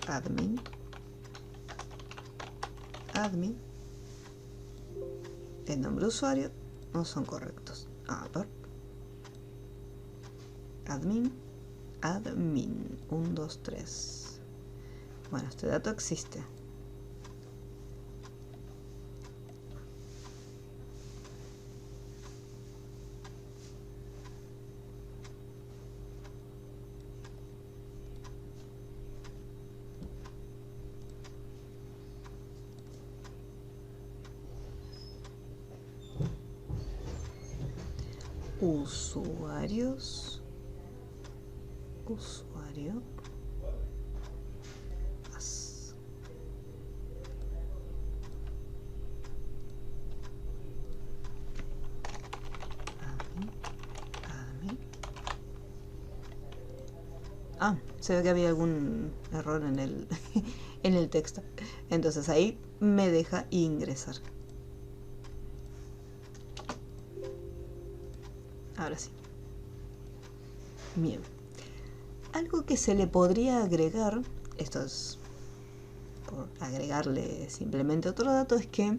Admin, el nombre de usuario no son correctos. Admin 123. Bueno, este dato existe. Usuario más. Admin. Se ve que había algún error en el en el texto. Entonces ahí me deja ingresar. Ahora sí. Bien. Algo que se le podría agregar, esto es por agregarle simplemente otro dato, es que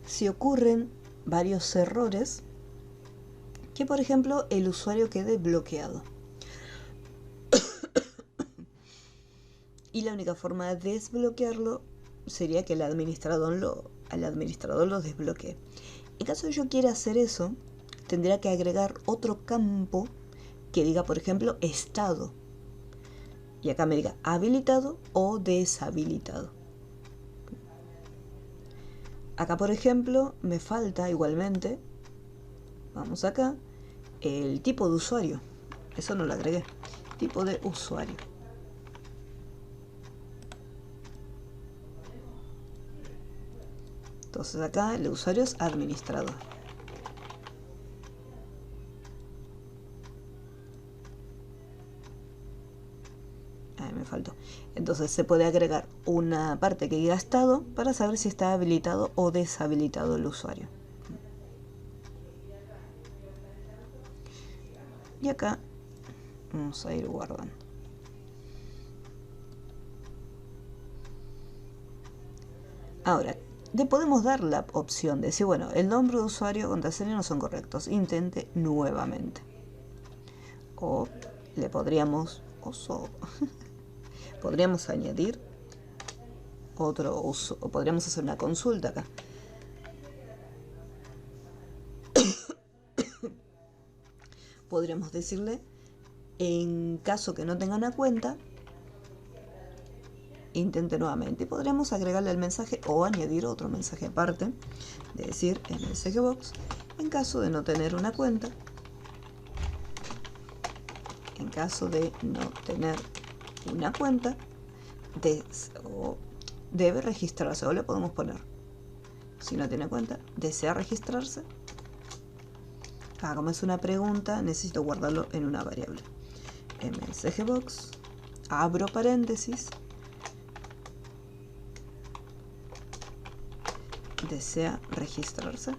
si ocurren varios errores, que por ejemplo el usuario quede bloqueado. Y la única forma de desbloquearlo sería que el administrador lo desbloquee. En caso de yo quiera hacer eso, tendría que agregar otro campo que diga, por ejemplo, estado. Y acá me diga habilitado o deshabilitado. Acá, por ejemplo, me falta igualmente, vamos acá, el tipo de usuario. Eso no lo agregué. Tipo de usuario. Entonces acá el usuario es administrador. Me faltó. Entonces se puede agregar una parte que diga estado para saber si está habilitado o deshabilitado el usuario. Y acá vamos a ir guardando. Ahora, le podemos dar la opción de decir, bueno, el nombre de usuario y contraseña no son correctos, intente nuevamente. O le podríamos podríamos añadir otro uso, o podríamos hacer una consulta acá. Podríamos decirle, en caso que no tenga una cuenta, intente nuevamente. Y podríamos agregarle el mensaje o añadir otro mensaje aparte, de decir MSG Box, en caso de no tener una cuenta, en caso de no tener una cuenta, debe registrarse, o le podemos poner, si no tiene cuenta, desea registrarse. Como es una pregunta, necesito guardarlo en una variable. MSG Box, abro paréntesis, desea registrarse.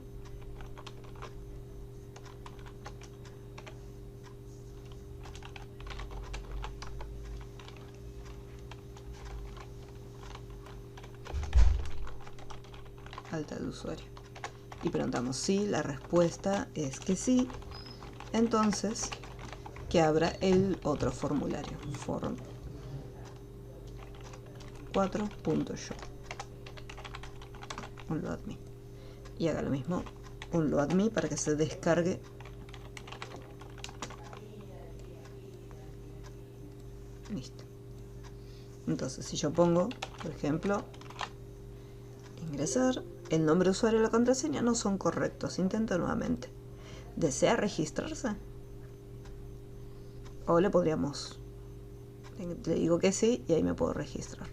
Alta de usuario. Y preguntamos si la respuesta es que sí, entonces que abra el otro formulario, form 4.show, un loadme, y haga lo mismo, un loadme, para que se descargue listo. Entonces si yo pongo, por ejemplo, ingresar, el nombre de usuario y la contraseña no son correctos, intento nuevamente. ¿Desea registrarse? O le podríamos, le digo que sí y ahí me puedo registrar.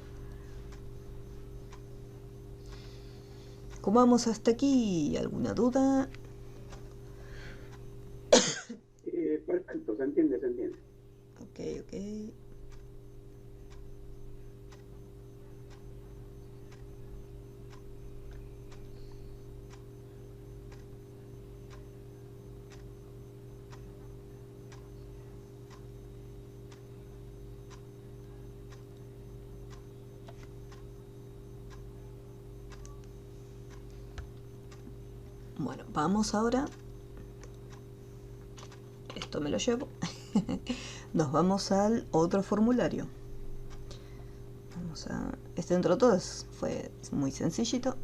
¿Cómo vamos hasta aquí? ¿Alguna duda? Perfecto, se entiende, se entiende. Ok. Bueno, vamos ahora. Esto me lo llevo. Nos vamos al otro formulario. Vamos a... Este dentro de todo fue muy sencillito.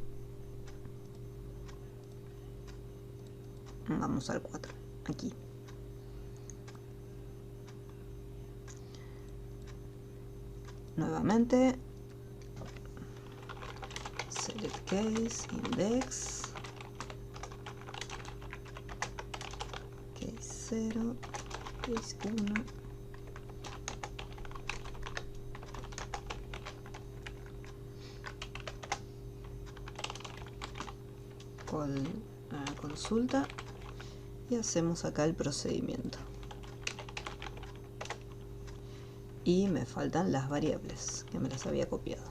Vamos al 4. Aquí. Nuevamente. Select case, index. Case 0. Case 1. Consulta y hacemos acá el procedimiento. Y me faltan las variables que me las había copiado.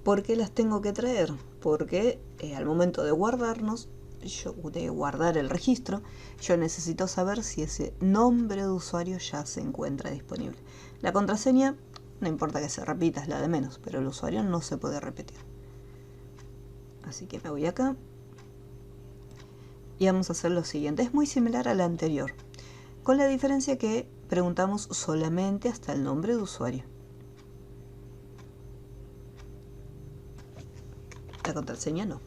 ¿Por qué las tengo que traer? Porque al momento de guardarnos, de guardar el registro, yo necesito saber si ese nombre de usuario ya se encuentra disponible. La contraseña, no importa que se repita, es la de menos, pero el usuario no se puede repetir. Así que me voy acá y vamos a hacer lo siguiente. Es muy similar a la anterior, con la diferencia que preguntamos solamente hasta el nombre de usuario. La contraseña no.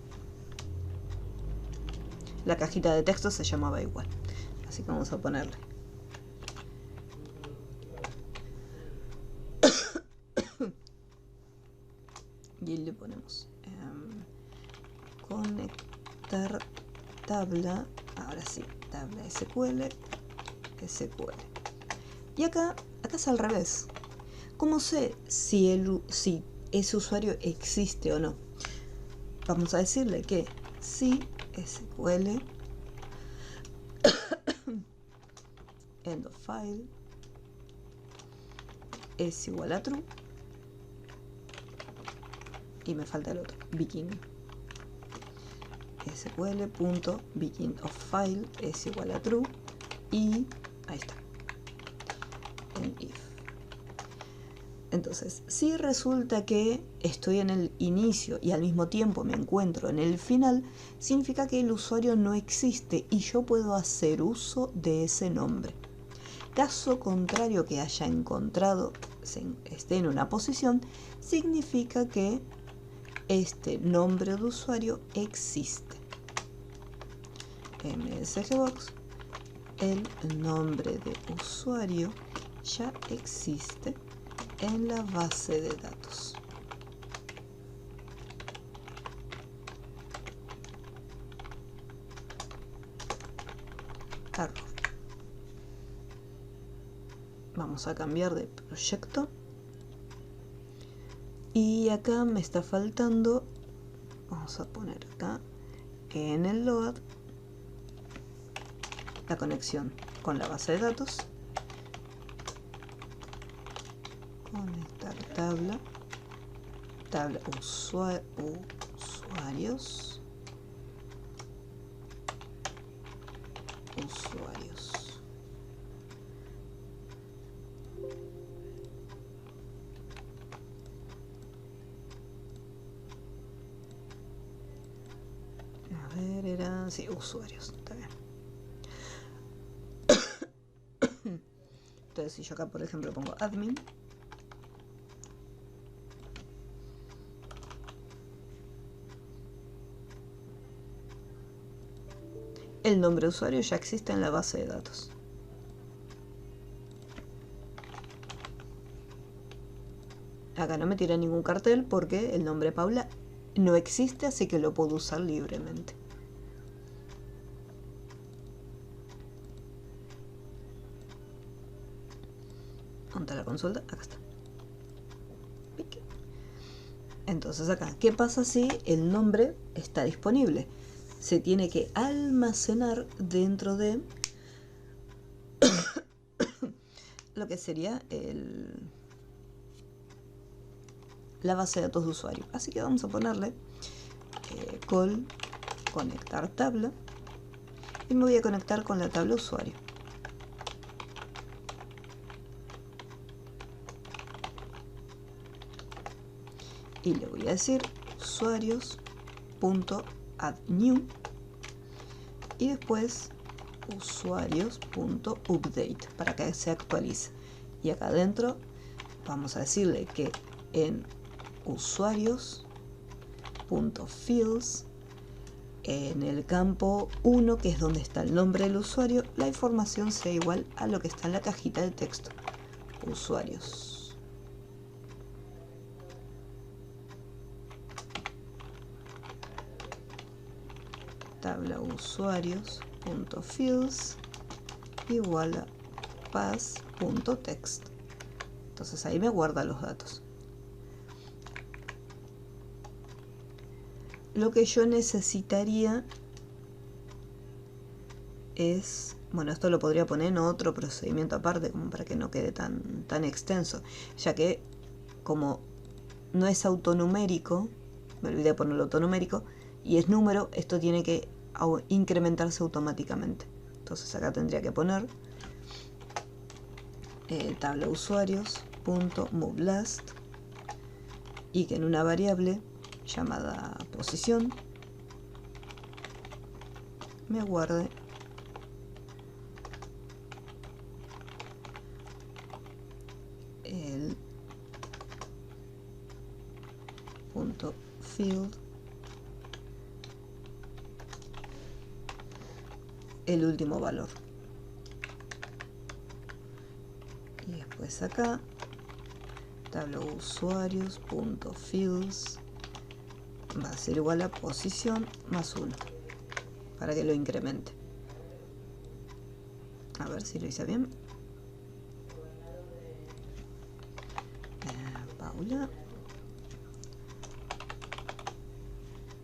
La cajita de texto se llamaba igual, así que vamos a ponerle y le ponemos conectar tabla, ahora sí, tabla SQL. Y acá es al revés. ¿Cómo sé si ese usuario existe o no? vamos a decirle que si SQL end of file es igual a true, y me falta el otro, begin. SQL.begin of file es igual a true, y ahí está, en if. Entonces, si resulta que estoy en el inicio y al mismo tiempo me encuentro en el final, significa que el usuario no existe y yo puedo hacer uso de ese nombre. Caso contrario, que haya encontrado, esté en una posición, significa que este nombre de usuario existe. MSGbox, el nombre de usuario ya existe en la base de datos. Error. Vamos a cambiar de proyecto. Y acá me está faltando, vamos a poner acá en el load la conexión con la base de datos. Conectar tabla usuarios. A ver, eran, sí, usuarios, está bien. Entonces, si yo acá, por ejemplo, pongo admin, el nombre de usuario ya existe en la base de datos. Acá no me tira ningún cartel porque el nombre Paula no existe, así que lo puedo usar libremente. ¿Dónde está la consulta? Acá está. Entonces acá, ¿qué pasa si el nombre está disponible? Se tiene que almacenar dentro de lo que sería la base de datos de usuario. Así que vamos a ponerle call conectar tabla y me voy a conectar con la tabla usuario. Y le voy a decir usuarios.addNew y después usuarios.update para que se actualice. Y acá adentro vamos a decirle que en usuarios.fields, en el campo 1, que es donde está el nombre del usuario, la información sea igual a lo que está en la cajita de texto. Usuarios. Tabla usuarios.fields igual a pass.text. Entonces ahí me guarda los datos. Lo que yo necesitaría es, bueno, esto lo podría poner en otro procedimiento aparte, como para que no quede tan extenso, ya que como no es autonumérico, me olvidé de ponerlo autonumérico, y es número, esto tiene que incrementarse automáticamente. Entonces acá tendría que poner tabla usuarios.movelast y que en una variable llamada posición me guarde el punto field, el último valor. Y después acá tabla usuarios.fields va a ser igual a posición más 1 para que lo incremente. A ver si lo hice bien. Paula.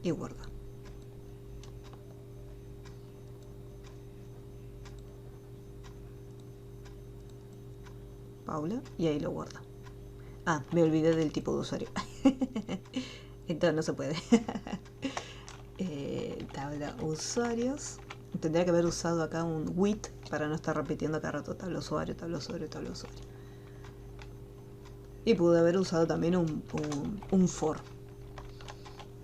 y guarda. Paula, y ahí lo guarda. Ah, me olvidé del tipo de usuario. Entonces no se puede. Tabla usuarios. Tendría que haber usado acá un with para no estar repitiendo cada rato tabla usuario, tabla usuario, tabla usuario. Y pude haber usado también un for.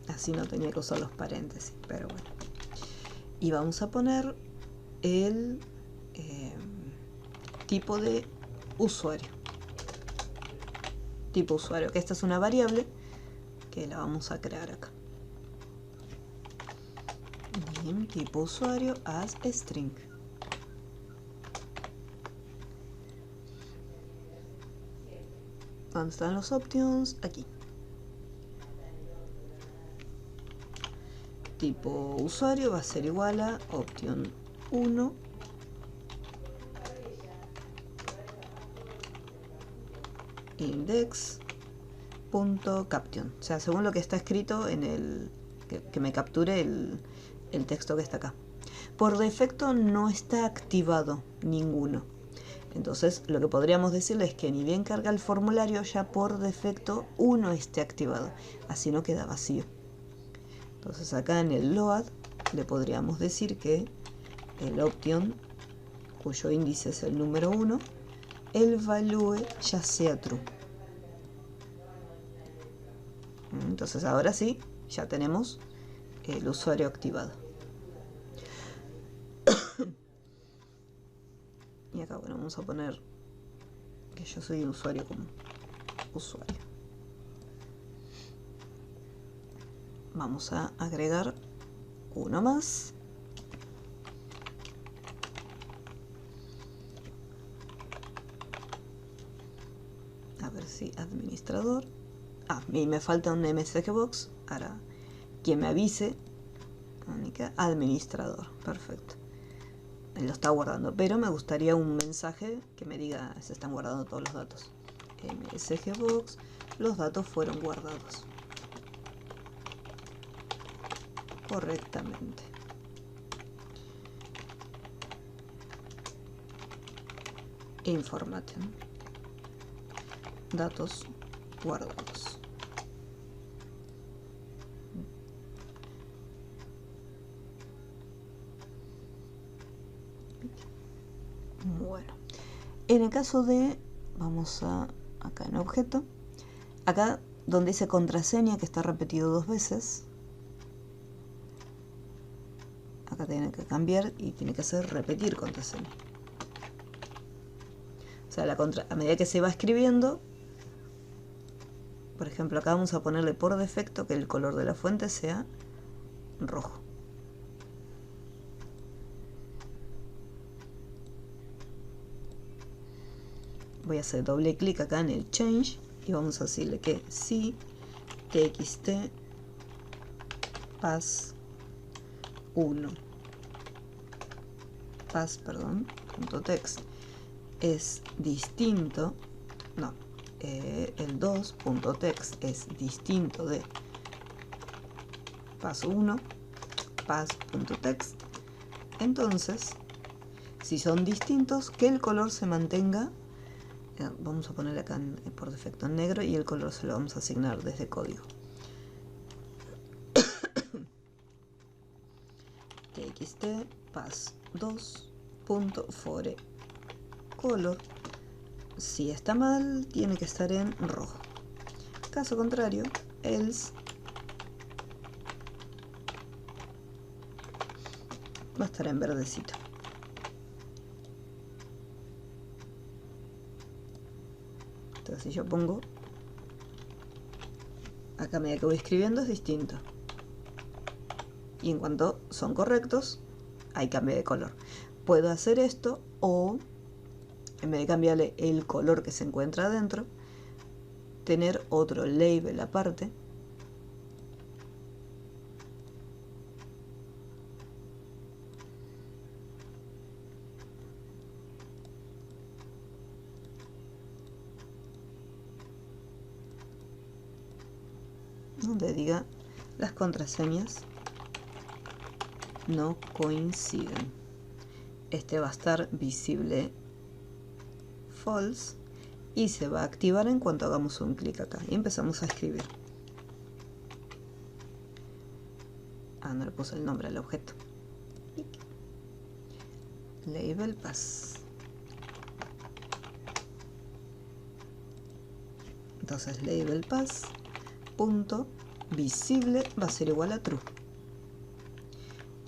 Así no tenía que usar los paréntesis, pero bueno. Y vamos a poner el tipo de usuario. Tipo usuario, que esta es una variable que la vamos a crear acá. Bien, tipo usuario as string. ¿Dónde están los options? Aquí. Tipo usuario va a ser igual a option 1 index.caption. O sea, según lo que está escrito en el que me capture el texto que está acá. Por defecto no está activado ninguno. Entonces lo que podríamos decirle es que ni bien carga el formulario, ya por defecto uno esté activado. Así no queda vacío. Entonces acá en el load le podríamos decir que el option, cuyo índice es el número 1, el value ya sea true. Entonces ahora sí, ya tenemos el usuario activado. Y acá, bueno, vamos a poner que yo soy un usuario como usuario. Vamos a agregar uno más. A ver si administrador. Ah, y me falta un msgbox. Ahora, quien me avise. Administrador. Perfecto. Lo está guardando, pero me gustaría un mensaje que me diga se están guardando todos los datos. msgbox, los datos fueron guardados correctamente. Information, datos guardados. Bueno, en el caso de, vamos a acá en objeto, acá donde dice contraseña, que está repetido 2 veces, acá tiene que cambiar y tiene que hacer repetir contraseña. O sea, a medida que se va escribiendo, por ejemplo, acá vamos a ponerle por defecto que el color de la fuente sea rojo. Voy a hacer doble clic acá en el change y vamos a decirle que si txt pass 1 pass, perdón, punto text es distinto, no, el 2.text es distinto de pass 1 pass.text, entonces si son distintos, que el color se mantenga. Vamos a poner acá por defecto en negro y el color se lo vamos a asignar desde código. txt pass 2.fore color. Si está mal, tiene que estar en rojo. Caso contrario, else va a estar en verdecito. Entonces si yo pongo acá a medida que voy escribiendo es distinto. Y en cuanto son correctos, hay cambio de color. Puedo hacer esto o, en vez de cambiarle el color que se encuentra adentro, tener otro label aparte. Donde diga Las contraseñas no coinciden. Este va a estar visible false y se va a activar en cuanto hagamos un clic acá y empezamos a escribir. No le puse el nombre al objeto. Label pass. Entonces label pass punto visible va a ser igual a true.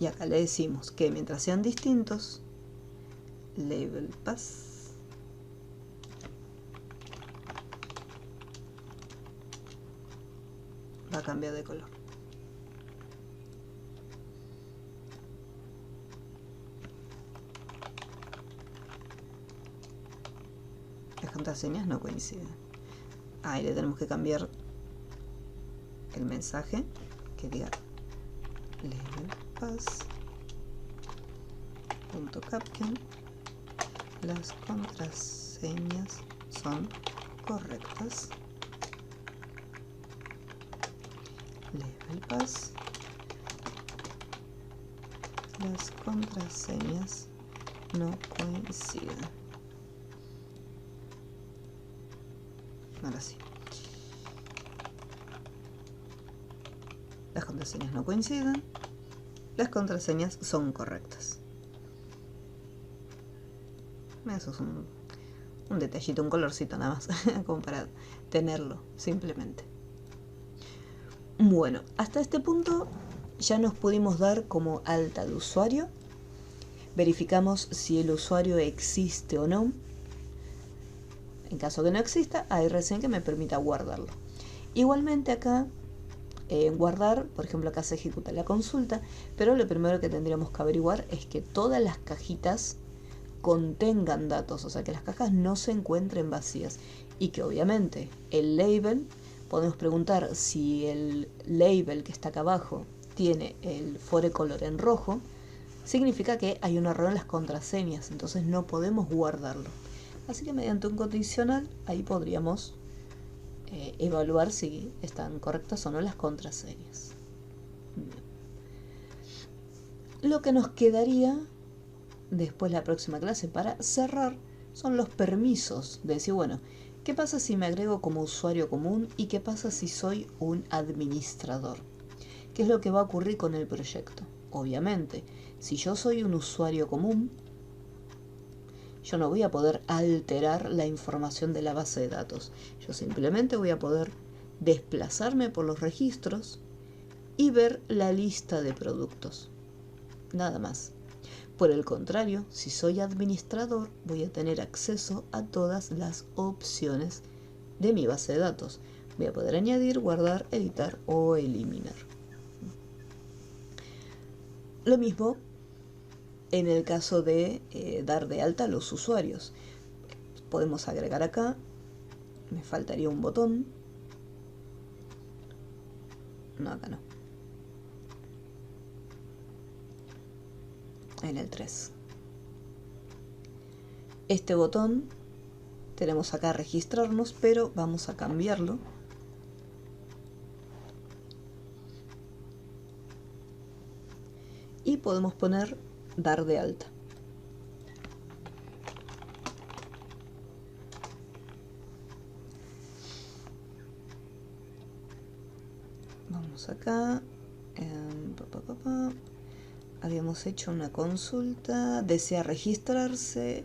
Y acá le decimos que mientras sean distintos, label pass va a cambiar de color. Las contraseñas no coinciden. Ahí le tenemos que cambiar el mensaje que diga label pass punto caption. Las contraseñas son correctas. Label pass. Las contraseñas no coinciden. Ahora sí. Las contraseñas no coinciden. Las contraseñas son correctas. Eso es un detallito, un colorcito nada más, como para tenerlo, simplemente. Bueno, hasta este punto ya nos pudimos dar como alta de usuario. Verificamos si el usuario existe o no. En caso que no exista, hay recién que me permita guardarlo. Igualmente acá, en guardar, por ejemplo, acá se ejecuta la consulta, pero lo primero que tendríamos que averiguar es que todas las cajitas contengan datos, o sea, que las cajas no se encuentren vacías y que obviamente el label, podemos preguntar si el label que está acá abajo tiene el forecolor en rojo, significa que hay un error en las contraseñas, entonces no podemos guardarlo. Así que mediante un condicional ahí podríamos evaluar si están correctas o no las contraseñas. Lo que nos quedaría después la próxima clase para cerrar son los permisos, de decir, bueno, ¿qué pasa si me agrego como usuario común y qué pasa si soy un administrador? ¿Qué es lo que va a ocurrir con el proyecto? Obviamente, si yo soy un usuario común, yo no voy a poder alterar la información de la base de datos. Yo simplemente voy a poder desplazarme por los registros y ver la lista de productos. Nada más. Por el contrario, si soy administrador, voy a tener acceso a todas las opciones de mi base de datos. Voy a poder añadir, guardar, editar o eliminar. Lo mismo en el caso de dar de alta a los usuarios. Podemos agregar acá, me faltaría un botón. No, acá no. En el 3. Este botón tenemos acá registrarnos, pero vamos a cambiarlo. Y podemos poner dar de alta. Vamos acá. Habíamos hecho una consulta. Desea registrarse.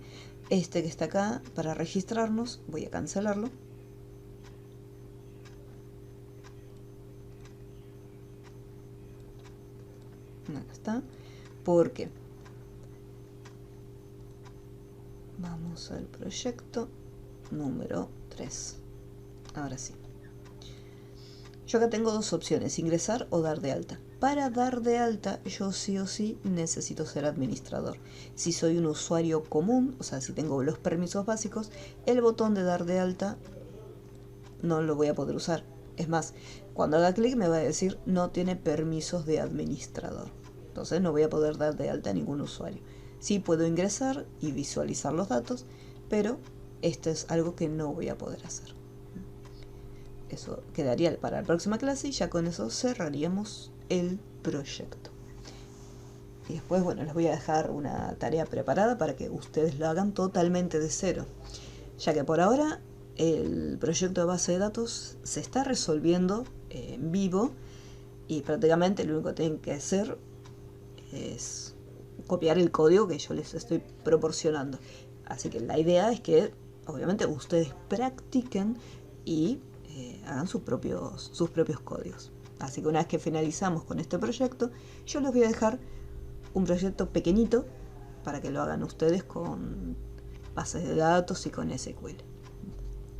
Este que está acá para registrarnos. Voy a cancelarlo. Acá está. ¿Por qué? Vamos al proyecto número 3. Ahora sí. Yo acá tengo dos opciones, ingresar o dar de alta. Para dar de alta, yo sí o sí necesito ser administrador. Si soy un usuario común, o sea, si tengo los permisos básicos, el botón de dar de alta no lo voy a poder usar. Es más, cuando haga clic me va a decir no tiene permisos de administrador. Entonces no voy a poder dar de alta a ningún usuario. Sí puedo ingresar y visualizar los datos, pero esto es algo que no voy a poder hacer. eso quedaría para la próxima clase y ya con eso cerraríamos el proyecto. Y después, bueno, les voy a dejar una tarea preparada para que ustedes lo hagan totalmente de cero, ya que por ahora el proyecto de base de datos se está resolviendo en vivo y prácticamente lo único que tienen que hacer es copiar el código que yo les estoy proporcionando. Así que la idea es que obviamente ustedes practiquen y hagan sus propios códigos. Así que una vez que finalizamos con este proyecto, yo les voy a dejar un proyecto pequeñito para que lo hagan ustedes con bases de datos y con SQL.